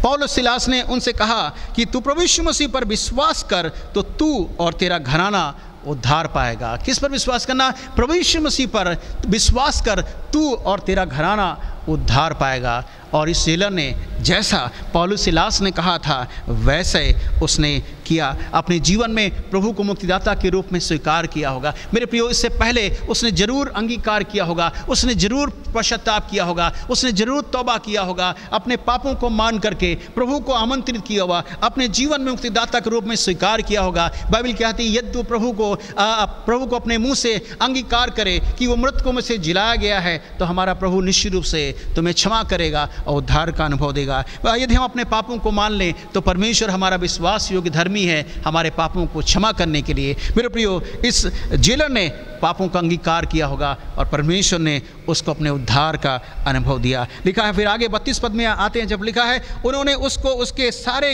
Speaker 1: पौलुस सिलास ने उनसे कहा कि तू प्रभु यीशु मसीह पर विश्वास कर तो तू और तेरा घराना उद्धार पाएगा। किस पर विश्वास करना? प्रभु यीशु मसीह पर विश्वास कर, तू और तेरा घराना उद्धार पाएगा। और इस जेलर ने जैसा पौलुस सिलास ने कहा था वैसे उसने किया, अपने जीवन में प्रभु को मुक्तिदाता के रूप में स्वीकार किया होगा। मेरे प्रियो, इससे पहले उसने जरूर अंगीकार किया होगा, उसने जरूर पश्चाताप किया होगा, उसने जरूर तौबा किया होगा, अपने पापों को मान करके प्रभु को आमंत्रित किया होगा, अपने जीवन में मुक्तिदाता के रूप में स्वीकार किया होगा। बाइबल कहती है यदि तू प्रभु को अपने मुंह से अंगीकार करे कि वो मृतकों में से जिलाया गया है, तो हमारा प्रभु निश्चित रूप से तुम्हें क्षमा करेगा और उद्धार का अनुभव देगा। यदि हम अपने पापों को मान लें तो परमेश्वर हमारा विश्वास योग्य धर्मी है हमारे पापों को क्षमा करने के लिए। मेरे प्रियो, इस जेलर ने पापों का अंगीकार किया होगा और परमेश्वर ने उसको अपने उद्धार का अनुभव दिया। लिखा है फिर आगे 32 पद में आते हैं, जब लिखा है उन्होंने उसको उसके सारे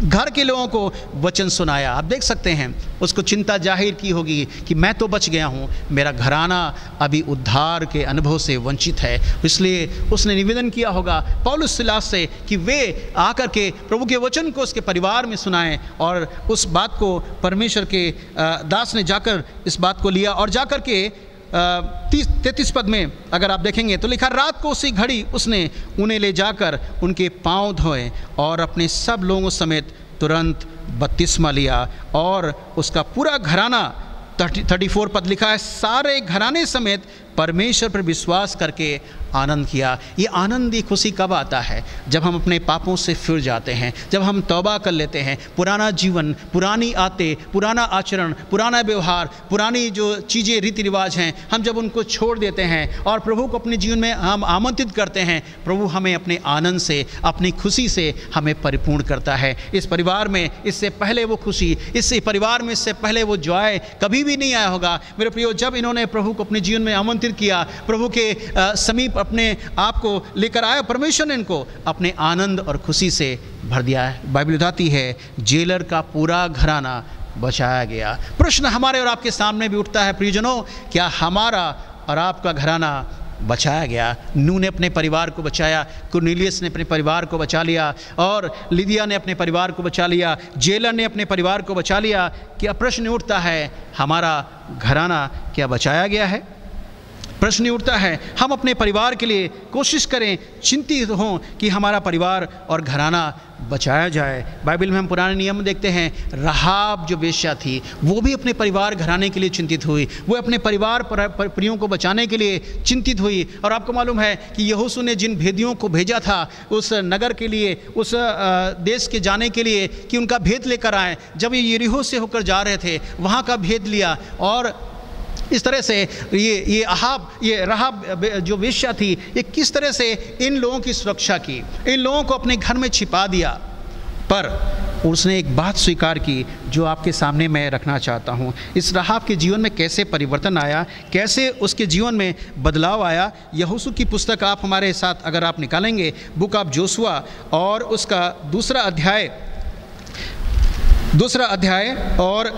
Speaker 1: घर के लोगों को वचन सुनाया। आप देख सकते हैं उसको चिंता जाहिर की होगी कि मैं तो बच गया हूँ, मेरा घराना अभी उद्धार के अनुभव से वंचित है। इसलिए उसने निवेदन किया होगा पौलुस सिलास से कि वे आकर के प्रभु के वचन को उसके परिवार में सुनाएं। और उस बात को परमेश्वर के दास ने जाकर इस बात को लिया और जाकर के 33 पद में अगर आप देखेंगे तो लिखा, रात को उसी घड़ी उसने उन्हें ले जाकर उनके पांव धोए और अपने सब लोगों समेत तुरंत बपतिस्मा लिया और उसका पूरा घराना 34 पद लिखा है, सारे घराने समेत परमेश्वर पर विश्वास करके आनंद किया। ये आनंद, ये खुशी कब आता है? जब हम अपने पापों से फिर जाते हैं, जब हम तौबा कर लेते हैं, पुराना जीवन, पुरानी आदतें, पुराना आचरण, पुराना व्यवहार, पुरानी जो चीज़ें रीति रिवाज हैं, हम जब उनको छोड़ देते हैं और प्रभु को अपने जीवन में हम आमंत्रित करते हैं, प्रभु हमें अपने आनंद से, अपनी खुशी से हमें परिपूर्ण करता है। इस परिवार में इससे पहले वो खुशी, इस परिवार में इससे पहले वो जॉय कभी भी नहीं आया होगा। मेरे प्रियो, जब इन्होंने प्रभु को अपने जीवन में आमंत्रित किया, प्रभु के समीप अपने आप को लेकर आया, परमेश्वर ने इनको अपने आनंद और खुशी से भर दिया है। बाइबल बताती है जेलर का पूरा घराना बचाया गया। प्रश्न हमारे और आपके सामने भी उठता है प्रियजनों, क्या हमारा और आपका घराना बचाया गया? नूह ने अपने परिवार को बचाया, कुरनेलियस ने अपने परिवार को बचा लिया और लिदिया ने अपने परिवार को बचा लिया, जेलर ने अपने परिवार को बचा लिया। क्या प्रश्न उठता है, हमारा घराना क्या बचाया गया है? प्रश्न उठता है, हम अपने परिवार के लिए कोशिश करें, चिंतित हों कि हमारा परिवार और घराना बचाया जाए। बाइबल में हम पुराने नियम में देखते हैं, राहाब जो वेश्या थी वो भी अपने परिवार घराने के लिए चिंतित हुई, वो अपने परिवार प्रियों को बचाने के लिए चिंतित हुई। और आपको मालूम है कि यहोशू ने जिन भेदियों को भेजा था उस नगर के लिए, उस देश के जाने के लिए कि उनका भेद लेकर आए, जब ये यरीहो से होकर जा रहे थे वहाँ का भेद लिया और इस तरह से ये राहाब जो वेश्या थी, ये किस तरह से इन लोगों की सुरक्षा की, इन लोगों को अपने घर में छिपा दिया। पर उसने एक बात स्वीकार की जो आपके सामने मैं रखना चाहता हूँ। इस राहाब के जीवन में कैसे परिवर्तन आया, कैसे उसके जीवन में बदलाव आया। यहोशू की पुस्तक आप हमारे साथ अगर आप निकालेंगे, बुक ऑफ जोशुआ और उसका दूसरा अध्याय और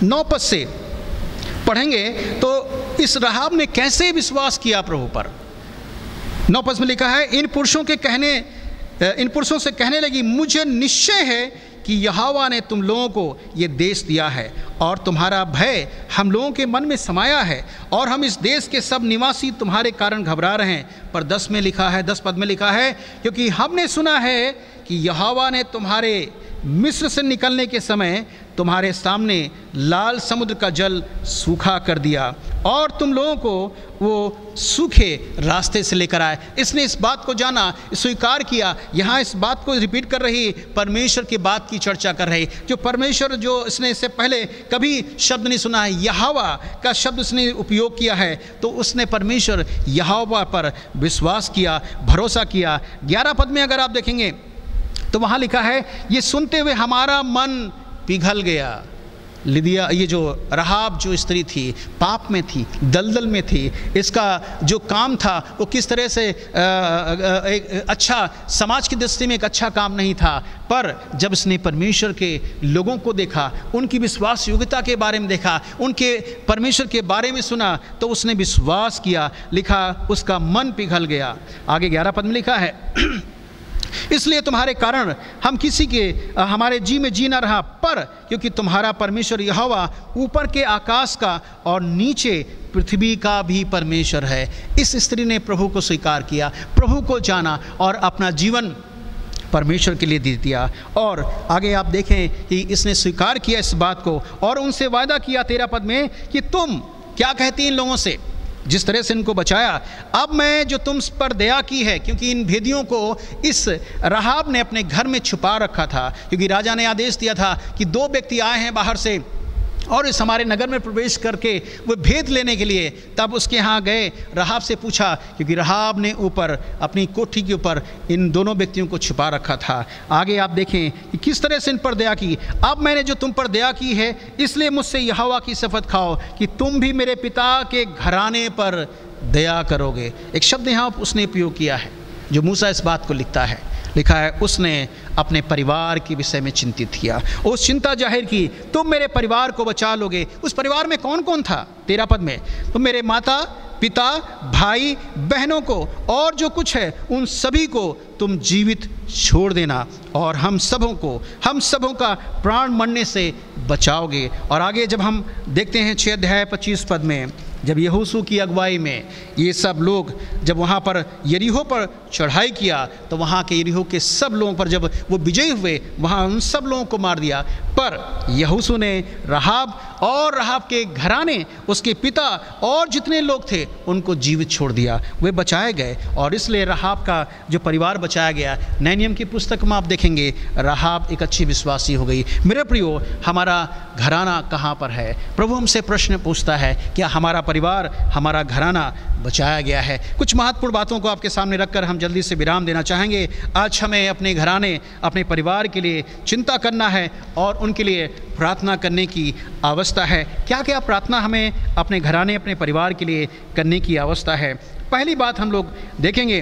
Speaker 1: 9 पद से पढ़ेंगे तो इस राहाब ने कैसे विश्वास किया प्रभु पर। 9 पद में लिखा है, इन पुरुषों से कहने लगी, मुझे निश्चय है कि यहोवा ने तुम लोगों को ये देश दिया है और तुम्हारा भय हम लोगों के मन में समाया है और हम इस देश के सब निवासी तुम्हारे कारण घबरा रहे हैं। पर 10 पद में लिखा है, क्योंकि हमने सुना है कि यहोवा ने तुम्हारे मिस्र से निकलने के समय तुम्हारे सामने लाल समुद्र का जल सूखा कर दिया और तुम लोगों को वो सूखे रास्ते से लेकर आए। इसने इस बात को जाना, स्वीकार किया। यहाँ इस बात को रिपीट कर रही, परमेश्वर की बात की चर्चा कर रही, जो परमेश्वर जो इसने इससे पहले कभी शब्द नहीं सुना है, यहोवा का शब्द उसने उपयोग किया है, तो उसने परमेश्वर यहोवा पर विश्वास किया, भरोसा किया। 11 पद में अगर आप देखेंगे तो वहाँ लिखा है, ये सुनते हुए हमारा मन पिघल गया। लिदिया, ये जो राहाब जो स्त्री थी, पाप में थी, दलदल में थी, इसका जो काम था वो किस तरह से एक अच्छा समाज की दृष्टि में एक अच्छा काम नहीं था। पर जब इसने परमेश्वर के लोगों को देखा, उनकी विश्वास योग्यता के बारे में देखा, उनके परमेश्वर के बारे में सुना, तो उसने विश्वास किया। लिखा उसका मन पिघल गया। आगे 11 पद में लिखा है, इसलिए तुम्हारे कारण हम किसी के हमारे जी में जी ना रहा, पर क्योंकि तुम्हारा परमेश्वर यहोवा ऊपर के आकाश का और नीचे पृथ्वी का भी परमेश्वर है। इस स्त्री ने प्रभु को स्वीकार किया, प्रभु को जाना और अपना जीवन परमेश्वर के लिए दे दिया। और आगे आप देखें कि इसने स्वीकार किया इस बात को और उनसे वायदा किया 13 पद में कि तुम क्या कहती इन लोगों से, जिस तरह से इनको बचाया, अब मैं जो तुम पर दया की है, क्योंकि इन भेदियों को इस राहाब ने अपने घर में छुपा रखा था, क्योंकि राजा ने आदेश दिया था कि 2 व्यक्ति आए हैं बाहर से और इस हमारे नगर में प्रवेश करके वो भेद लेने के लिए। तब उसके यहाँ गए, राहाब से पूछा, क्योंकि राहाब ने ऊपर अपनी कोठी के ऊपर इन दोनों व्यक्तियों को छुपा रखा था। आगे आप देखें कि किस तरह से इन पर दया की। अब मैंने जो तुम पर दया की है, इसलिए मुझसे यहोवा की शपथ खाओ कि तुम भी मेरे पिता के घराने पर दया करोगे। एक शब्द यहाँ उसने उपयोग किया है जो मूसा इस बात को लिखा है, उसने अपने परिवार के विषय में चिंतित किया, उस चिंता जाहिर की, तुम मेरे परिवार को बचा लोगे। उस परिवार में कौन कौन था? 13 पद में, तो मेरे माता पिता भाई बहनों को और जो कुछ है उन सभी को तुम जीवित छोड़ देना और हम सबों का प्राण मरने से बचाओगे। और आगे जब हम देखते हैं 6 अध्याय 25 पद में, जब यहोशू की अगुवाई में ये सब लोग जब वहाँ पर यरीहो पर चढ़ाई किया, तो वहाँ के यरीहो के सब लोगों पर जब वो विजयी हुए, वहाँ उन सब लोगों को मार दिया। पर यहोशू ने राहाब और राहाब के घराने, उसके पिता और जितने लोग थे उनको जीवित छोड़ दिया, वे बचाए गए। और इसलिए राहाब का जो परिवार बचाया गया। नए नियम की पुस्तक में आप देखेंगे राहाब एक अच्छी विश्वासी हो गई। मेरे प्रियो, हमारा घराना कहाँ पर है? प्रभु हमसे प्रश्न पूछता है, क्या हमारा परिवार, हमारा घराना बचाया गया है? कुछ महत्वपूर्ण बातों को आपके सामने रखकर हम जल्दी से विराम देना चाहेंगे। आज हमें अपने घराने, अपने परिवार के लिए चिंता करना है और उनके लिए प्रार्थना करने की आवश्यकता है। क्या क्या प्रार्थना हमें अपने घराने, अपने परिवार के लिए करने की आवश्यकता है? पहली बात हम लोग देखेंगे,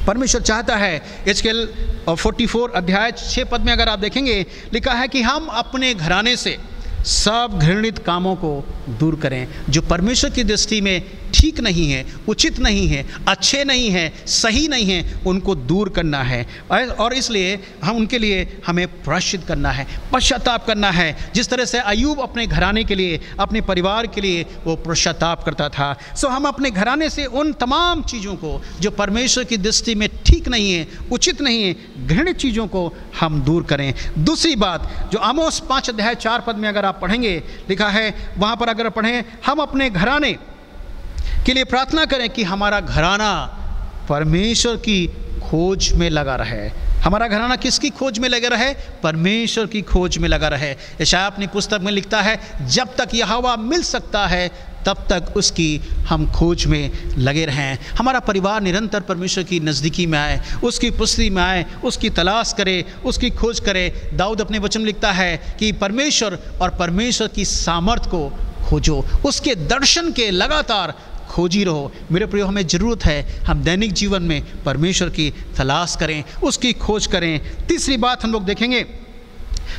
Speaker 1: परमेश्वर चाहता है, एजकेल 44 अध्याय 6 पद में अगर आप देखेंगे, लिखा है कि हम अपने घराने से सब घृणित कामों को दूर करें जो परमेश्वर की दृष्टि में ठीक नहीं है, उचित नहीं है, अच्छे नहीं है, सही नहीं है, उनको दूर करना है। और इसलिए हम उनके लिए हमें प्रायश्चित करना है, पश्चाताप करना है। जिस तरह से अय्यूब अपने घराने के लिए, अपने परिवार के लिए वो पश्चाताप करता था, सो हम अपने घराने से उन तमाम चीज़ों को जो परमेश्वर की दृष्टि में ठीक नहीं है, उचित नहीं है, घृणित चीज़ों को हम दूर करें। दूसरी बात जो आमोस 5 अध्याय 4 पद में अगर आप पढ़ेंगे, लिखा है वहाँ पर अगर पढ़ें, हम अपने घराने के लिए प्रार्थना करें कि हमारा घराना परमेश्वर की खोज में लगा रहे। हमारा घराना किसकी खोज में लगा रहे? परमेश्वर की खोज में लगा रहे। यशायाह अपनी पुस्तक में लिखता है, जब तक यहोवा मिल सकता है तब तक उसकी हम खोज में लगे रहें। हमारा परिवार निरंतर परमेश्वर की नज़दीकी में आए, उसकी उपस्थिति में आए, उसकी तलाश करे, उसकी खोज करे। दाऊद अपने वचन लिखता है कि परमेश्वर और परमेश्वर की सामर्थ को खोजो, उसके दर्शन के लगातार खोजी रहो। मेरे प्रियो, हमें ज़रूरत है हम दैनिक जीवन में परमेश्वर की तलाश करें, उसकी खोज करें। तीसरी बात हम लोग देखेंगे,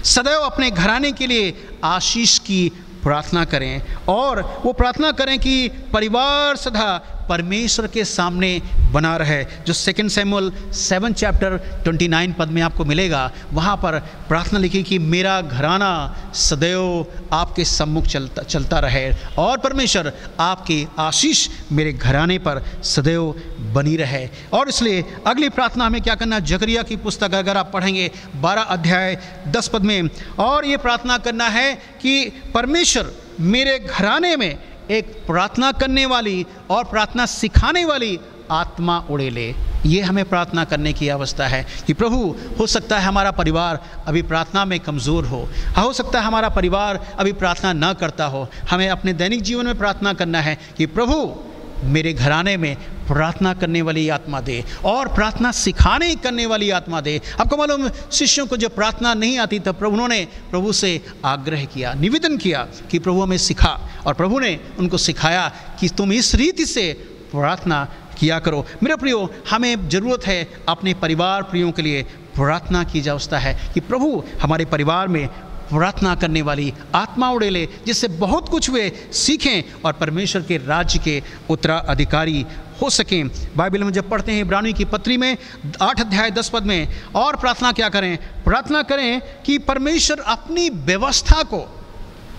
Speaker 1: सदैव अपने घराने के लिए आशीष की प्रार्थना करें और वो प्रार्थना करें कि परिवार सदा परमेश्वर के सामने बना रहे। जो 2 शमूएल 7 चैप्टर 29 पद में आपको मिलेगा, वहाँ पर प्रार्थना लिखी कि मेरा घराना सदैव आपके सम्मुख चलता रहे और परमेश्वर आपकी आशीष मेरे घराने पर सदैव बनी रहे। और इसलिए अगली प्रार्थना हमें क्या करना? जकरिया की पुस्तक अगर आप पढ़ेंगे 12 अध्याय 10 पद में, और ये प्रार्थना करना है कि परमेश्वर मेरे घराने में एक प्रार्थना करने वाली और प्रार्थना सिखाने वाली आत्मा उड़े ले। ये हमें प्रार्थना करने की अवस्था है कि प्रभु, हो सकता है हमारा परिवार अभी प्रार्थना में कमज़ोर हो सकता है हमारा परिवार अभी प्रार्थना न करता हो। हमें अपने दैनिक जीवन में प्रार्थना करना है कि प्रभु मेरे घराने में प्रार्थना करने वाली आत्मा दे और प्रार्थना सिखाने करने वाली आत्मा दे। आपको मालूम, शिष्यों को जब प्रार्थना नहीं आती तब उन्होंने प्रभु से आग्रह किया, निवेदन किया कि प्रभु हमें सिखा, और प्रभु ने उनको सिखाया कि तुम इस रीति से प्रार्थना किया करो। मेरे प्रियो, हमें ज़रूरत है अपने परिवार प्रियों के लिए प्रार्थना की आवश्यकता है कि प्रभु हमारे परिवार में प्रार्थना करने वाली आत्मा उड़ेले, जिससे बहुत कुछ वे सीखें और परमेश्वर के राज्य के उत्तराधिकारी हो सकें। बाइबल में जब पढ़ते हैं इब्रानी की पत्री में 8 अध्याय 10 पद में, और प्रार्थना क्या करें? प्रार्थना करें कि परमेश्वर अपनी व्यवस्था को,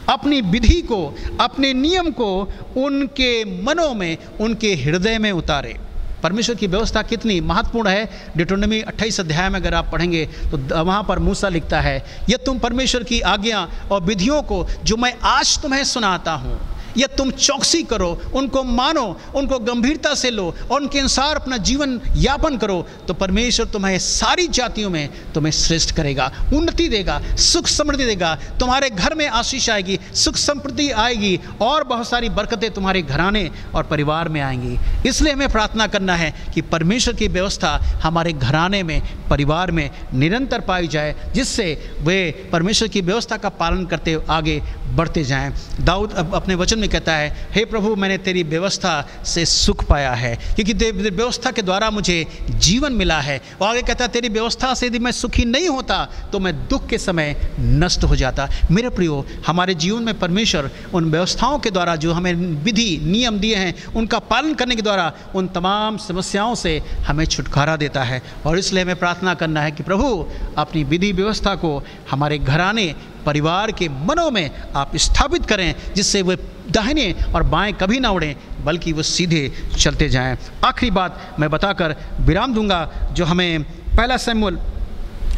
Speaker 1: अपनी विधि को, अपने नियम को उनके मनों में, उनके हृदय में उतारे। परमेश्वर की व्यवस्था कितनी महत्वपूर्ण है। डिटोनॉमी 28 अध्याय में अगर आप पढ़ेंगे तो वहाँ पर मूसा लिखता है, यह तुम परमेश्वर की आज्ञा और विधियों को जो मैं आज तुम्हें सुनाता हूँ, यह तुम चौकसी करो, उनको मानो, उनको गंभीरता से लो और उनके अनुसार अपना जीवन यापन करो, तो परमेश्वर तुम्हें सारी जातियों में तुम्हें श्रेष्ठ करेगा, उन्नति देगा, सुख समृद्धि देगा, तुम्हारे घर में आशीष आएगी, सुख समृद्धि आएगी और बहुत सारी बरकतें तुम्हारे घराने और परिवार में आएंगी। इसलिए हमें प्रार्थना करना है कि परमेश्वर की व्यवस्था हमारे घराने में, परिवार में निरंतर पाई जाए, जिससे वे परमेश्वर की व्यवस्था का पालन करते आगे बढ़ते जाएं। दाऊद अपने वचन में कहता है, हे प्रभु मैंने तेरी व्यवस्था से सुख पाया है, क्योंकि तेरी व्यवस्था के द्वारा मुझे जीवन मिला है। और आगे कहता है, तेरी व्यवस्था से यदि मैं सुखी नहीं होता तो मैं दुख के समय नष्ट हो जाता। मेरे प्रियो, हमारे जीवन में परमेश्वर उन व्यवस्थाओं के द्वारा जो हमें विधि नियम दिए हैं, उनका पालन करने के द्वारा उन तमाम समस्याओं से हमें छुटकारा देता है। और इसलिए हमें प्रार्थना करना है कि प्रभु अपनी विधि व्यवस्था को हमारे घराने, परिवार के मनों में आप स्थापित करें, जिससे वे दाहिने और बाएं कभी ना उड़ें, बल्कि वो सीधे चलते जाएं। आखिरी बात मैं बताकर विराम दूंगा, जो हमें पहला शमूएल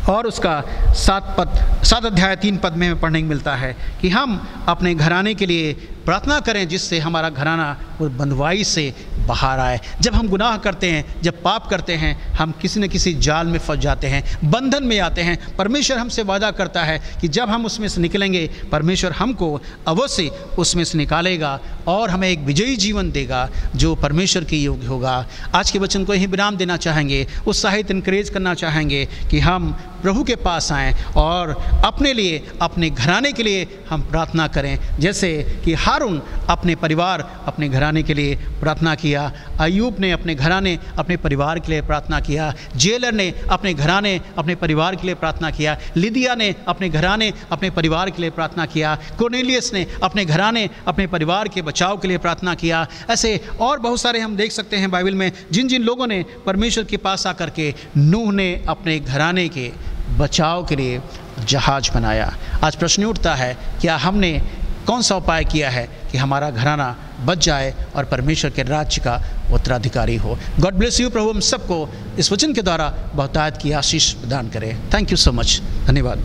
Speaker 1: और उसका 7 अध्याय 3 पद में पढ़ने को मिलता है कि हम अपने घराने के लिए प्रार्थना करें, जिससे हमारा घराना वो बंधुआई से बाहर आए। जब हम गुनाह करते हैं, जब पाप करते हैं, हम किसी न किसी जाल में फंस जाते हैं, बंधन में आते हैं। परमेश्वर हमसे वादा करता है कि जब हम उसमें से निकलेंगे, परमेश्वर हमको अवश्य उसमें से निकालेगा और हमें एक विजयी जीवन देगा जो परमेश्वर के योग्य होगा। आज के वचन को ही विराम देना चाहेंगे, उत्साहित इनकरेज करना चाहेंगे कि हम प्रभु के पास आएँ और अपने लिए, अपने घराने के लिए हम प्रार्थना करें, जैसे कि हारून अपने परिवार, अपने घराने के लिए प्रार्थना किया। अय्यूब ने अपने घराने, अपने परिवार के लिए प्रार्थना किया। जेलर ने अपने घराने, अपने परिवार के लिए प्रार्थना किया। लिदिया ने अपने घराने, अपने परिवार के लिए प्रार्थना किया। कोर्नेलियस ने अपने घराने, अपने परिवार के बचाव के लिए प्रार्थना किया। ऐसे और बहुत सारे हम देख सकते हैं बाइबल में, जिन जिन लोगों ने परमेश्वर के पास आकर के, नूह ने अपने घराने के बचाव के लिए जहाज बनाया। आज प्रश्न उठता है, क्या हमने कौन सा उपाय किया है कि हमारा घराना बच जाए और परमेश्वर के राज्य का उत्तराधिकारी हो। God bless you. प्रभु हम सबको इस वचन के द्वारा बहुतायत की आशीष प्रदान करें। Thank you so much. धन्यवाद।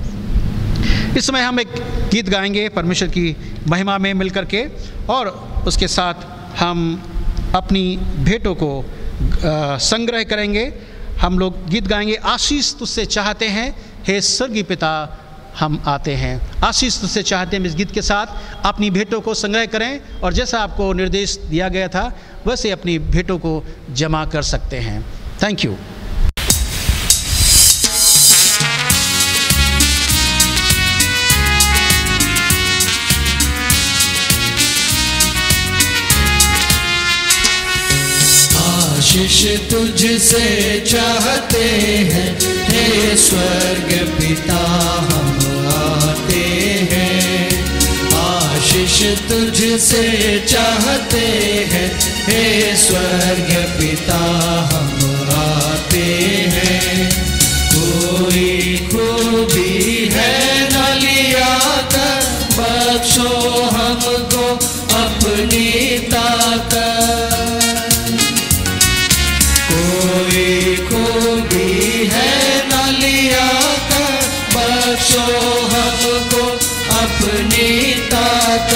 Speaker 1: इस समय हम एक गीत गाएंगे परमेश्वर की महिमा में मिलकर के, और उसके साथ हम अपनी भेंटों को संग्रह करेंगे। हम लोग गीत गाएंगे, आशीष तुझसे चाहते हैं हे स्वर्गीय पिता हम आते हैं। आशीष तुझसे चाहते हैं। इस गीत के साथ अपनी भेंटों को संग्रह करें, और जैसा आपको निर्देश दिया गया था वैसे अपनी भेंटों को जमा कर सकते हैं। Thank you.
Speaker 2: आशीष तुझसे चाहते हैं हे स्वर्ग पिता हम आते हैं। आशीष तुझसे चाहते हैं हे स्वर्ग पिता हम आते हैं। कोई खूबी है न लिया कर, बख्शो हमको अपनी ताकत। कोई खूबी है न लिया कर, बख्शो हमको अपनी ताकत।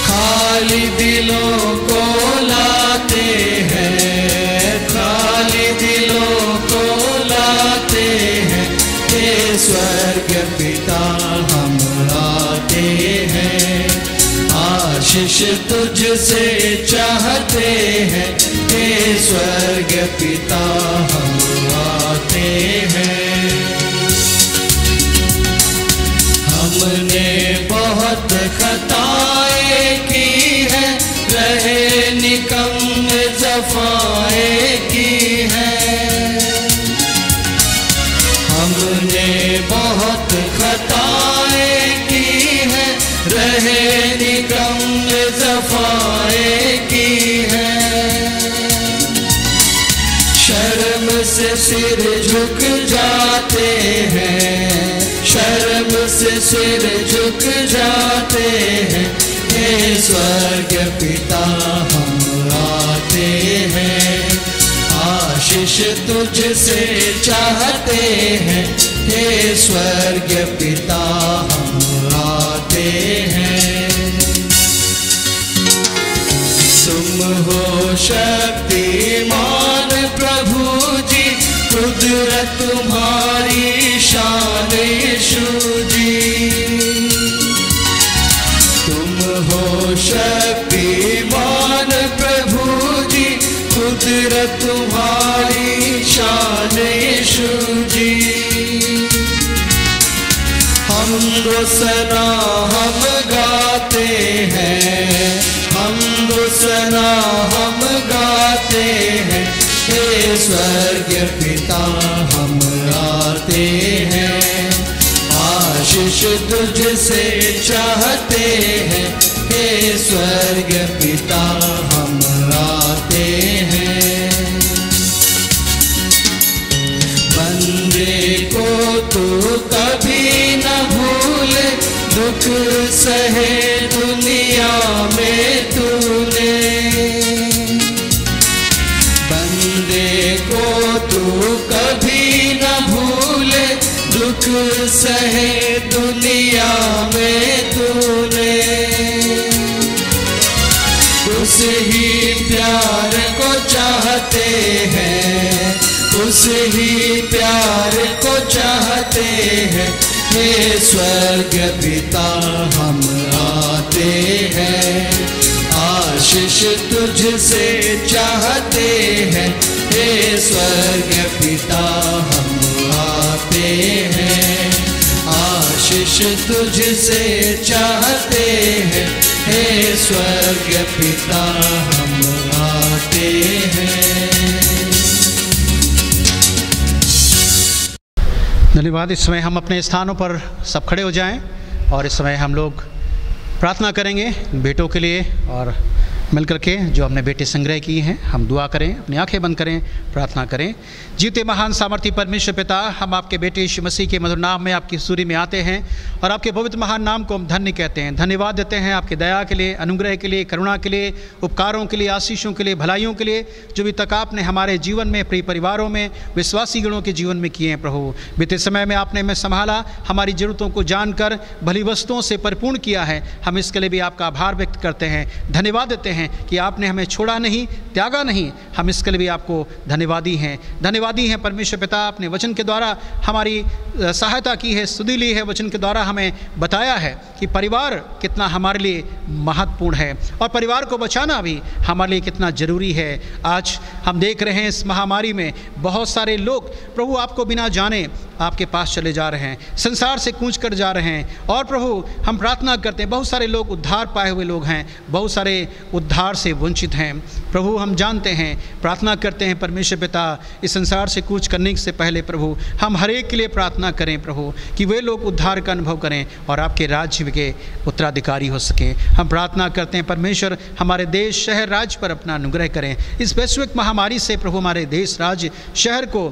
Speaker 2: खाली दिलों को लाते हैं, खाली दिलों को लाते हैं हे स्वर्ग पिता हम आते हैं। आशीष तुझसे चाहते हैं हे स्वर्ग पिता हम आते हैं। हमने बहुत खताएं की है, रहे निकम जफाएं की है। हमने बहुत से सिर झुक जाते हैं, शर्म से सिर झुक जाते हैं। हे स्वर्ग पिता हम आते हैं, आशीष तुझसे चाहते हैं। हे स्वर्ग पिता हम आते हैं। तुम हो शक्तिमान प्रभु जी, कुदरत तुम्हारी शान यीशु जी। तुम हो शक्तिमान प्रभु जी, कुदरत तुम्हारी शान यीशु जी। हमदो सना हम गाते हैं, हमदो सना हम गाते हैं। हे स्वर्ग पिता हम आते हैं, आशीष तुझसे चाहते हैं। हे स्वर्ग पिता हम आते हैं। बंदे को तू कभी न भूले, दुख सहे दुनिया में तूने। बंदे को तू कभी न भूले, दुख सहे दुनिया में तूने। उस ही प्यार को चाहते हैं, उस ही प्यार को चाहते हैं। हे स्वर्ग पिता हम आते हैं, आशीष तुझसे चाहते हैं। हे स्वर्ग पिता हम आते हैं, आशीष तुझसे चाहते हैं। हे स्वर्ग पिता हम आते हैं।
Speaker 1: धन्यवाद। इस समय हम अपने स्थानों पर सब खड़े हो जाएं और इस समय हम लोग प्रार्थना करेंगे बेटों के लिए, और मिलकर के जो हमने बेटे संग्रह किए हैं हम दुआ करें, अपनी आंखें बंद करें, प्रार्थना करें। जीते महान सामर्थी परमेश्वर पिता, हम आपके बेटे यीशु मसीह के मधुर नाम में आपकी स्तुति में आते हैं और आपके पवित्र महान नाम को हम धन्य कहते हैं। धन्यवाद देते हैं आपकी दया के लिए, अनुग्रह के लिए, करुणा के लिए, उपकारों के लिए, आशीषों के लिए, भलाइयों के लिए, जो भी तक आपने हमारे जीवन में, प्रिय परिवारों में, विश्वासी गणों के जीवन में किए हैं। प्रभु बीते समय में आपने हमें संभाला, हमारी ज़रूरतों को जानकर भली वस्तुओं से परिपूर्ण किया है। हम इसके लिए भी आपका आभार व्यक्त करते हैं, धन्यवाद देते हैं कि आपने हमें छोड़ा नहीं, त्यागा नहीं। हम इसके लिए भी आपको धन्यवादी हैं, धन्यवादी हैं परमेश्वर पिता। आपने वचन के द्वारा हमारी सहायता की है, स्तुति ली है, वचन के द्वारा हमें बताया है कि परिवार कितना हमारे लिए महत्वपूर्ण है और परिवार को बचाना भी हमारे लिए कितना ज़रूरी है। आज हम देख रहे हैं इस महामारी में बहुत सारे लोग प्रभु आपको बिना जाने आपके पास चले जा रहे हैं, संसार से कूच कर जा रहे हैं। और प्रभु हम प्रार्थना करते हैं, बहुत सारे लोग उद्धार पाए हुए लोग हैं, बहुत सारे उद्धार से वंचित हैं। प्रभु हम जानते हैं, प्रार्थना करते हैं परमेश्वर पिता, इस संसार से कूच करने से पहले प्रभु हम हर एक के लिए प्रार्थना करें प्रभु कि वे लोग उद्धार का अनुभव करें और आपके राज्य के उत्तराधिकारी हो सकें। हम प्रार्थना करते हैं परमेश्वर हमारे देश, शहर, राज्य पर अपना अनुग्रह करें। इस वैश्विक महामारी से प्रभु हमारे देश, राज्य, शहर को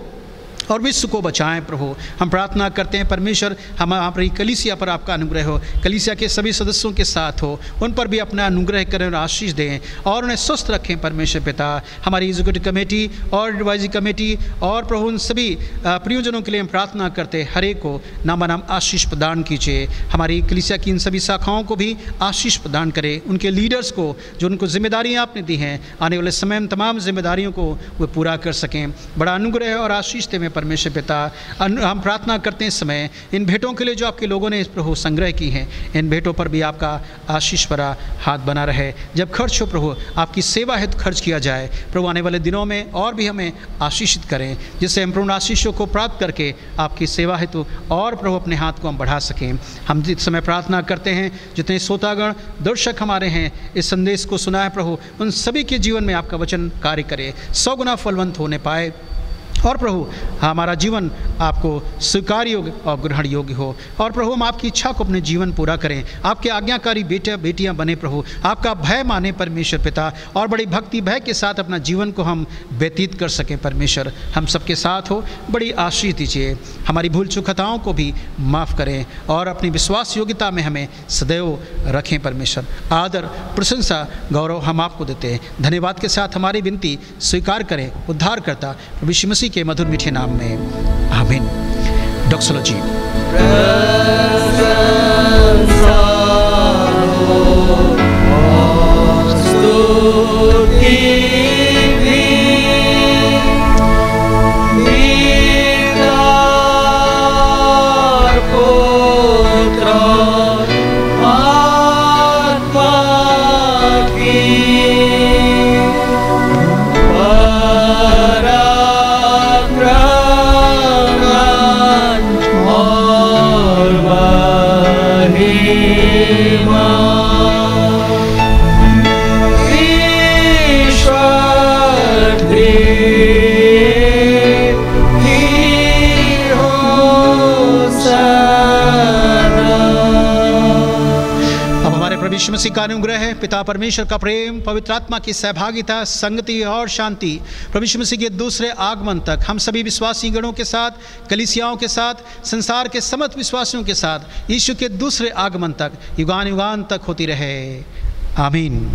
Speaker 1: और विश्व को बचाएं। प्रभु हम प्रार्थना करते हैं परमेश्वर हमारी कलीसिया पर आपका अनुग्रह हो, कलीसिया के सभी सदस्यों के साथ हो, उन पर भी अपना अनुग्रह करें और आशीष दें और उन्हें स्वस्थ रखें परमेश्वर पिता। हमारी एग्जीक्यूटिव कमेटी और एडवाइजरी कमेटी और प्रभु उन सभी प्रियजनों के लिए हम प्रार्थना करते हैं, हर एक को नामानाम आशीष प्रदान कीजिए। हमारी कलीसिया की इन सभी शाखाओं को भी आशीष प्रदान करें, उनके लीडर्स को जो उनको जिम्मेदारियाँ आपने दी हैं, आने वाले समय में तमाम जिम्मेदारियों को वे पूरा कर सकें। बड़ा अनुग्रह और आशीष दें परमेश्वर पिता। हम प्रार्थना करते हैं इस समय इन भेंटों के लिए जो आपके लोगों ने प्रभु संग्रह की हैं, इन भेंटों पर भी आपका आशीष भरा हाथ बना रहे। जब खर्च हो प्रभु आपकी सेवा हेतु खर्च किया जाए प्रभु, आने वाले दिनों में और भी हमें आशीषित करें, जिससे हम प्रभु आशीषों को प्राप्त करके आपकी सेवा हेतु और प्रभु अपने हाथ को हम बढ़ा सकें। हम इस समय प्रार्थना करते हैं जितने श्रोतागण दर्शक हमारे हैं इस संदेश को सुना है प्रभु, उन सभी के जीवन में आपका वचन कार्य करे, 100 गुना फलवंत होने पाए और प्रभु हमारा जीवन आपको स्वीकार योग्य और ग्रहण योग्य हो। और प्रभु हम आपकी इच्छा को अपने जीवन पूरा करें, आपके आज्ञाकारी बेटे बेटियां बने प्रभु, आपका भय माने परमेश्वर पिता, और बड़ी भक्ति भय के साथ अपना जीवन को हम व्यतीत कर सकें। परमेश्वर हम सबके साथ हो, बड़ी आशीष दीजिए, हमारी भूल चूक खताओं को भी माफ़ करें और अपनी विश्वास योग्यता में हमें सदैव रखें। परमेश्वर आदर प्रशंसा गौरव हम आपको देते हैं। धन्यवाद के साथ हमारी विनती स्वीकार करें उद्धार करता प्रभु यीशु मसीह के मधुर मीठे नाम में, आमीन। डॉक्सोलॉजी। यीशु मसीह का अनुग्रह है, पिता परमेश्वर का प्रेम, पवित्र आत्मा की सहभागिता, संगति और शांति प्रभु यीशु मसीह के दूसरे आगमन तक हम सभी विश्वासी गणों के साथ, कलीसियाओं के साथ, संसार के समस्त विश्वासियों के साथ यीशु के दूसरे आगमन तक युगान युगान तक होती रहे, आमीन।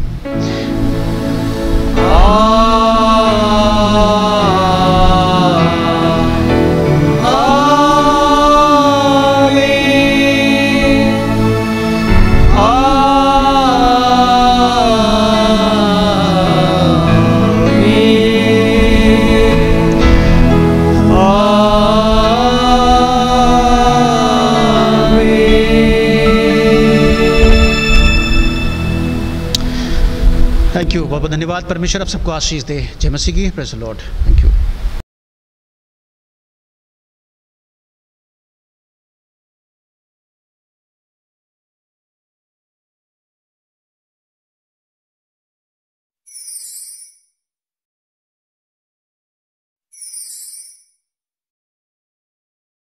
Speaker 1: थैंक यू, बहुत बहुत धन्यवाद। परमेश्वर आप सबको आशीष दे। जय मसीह की। Praise the Lord. Thank you.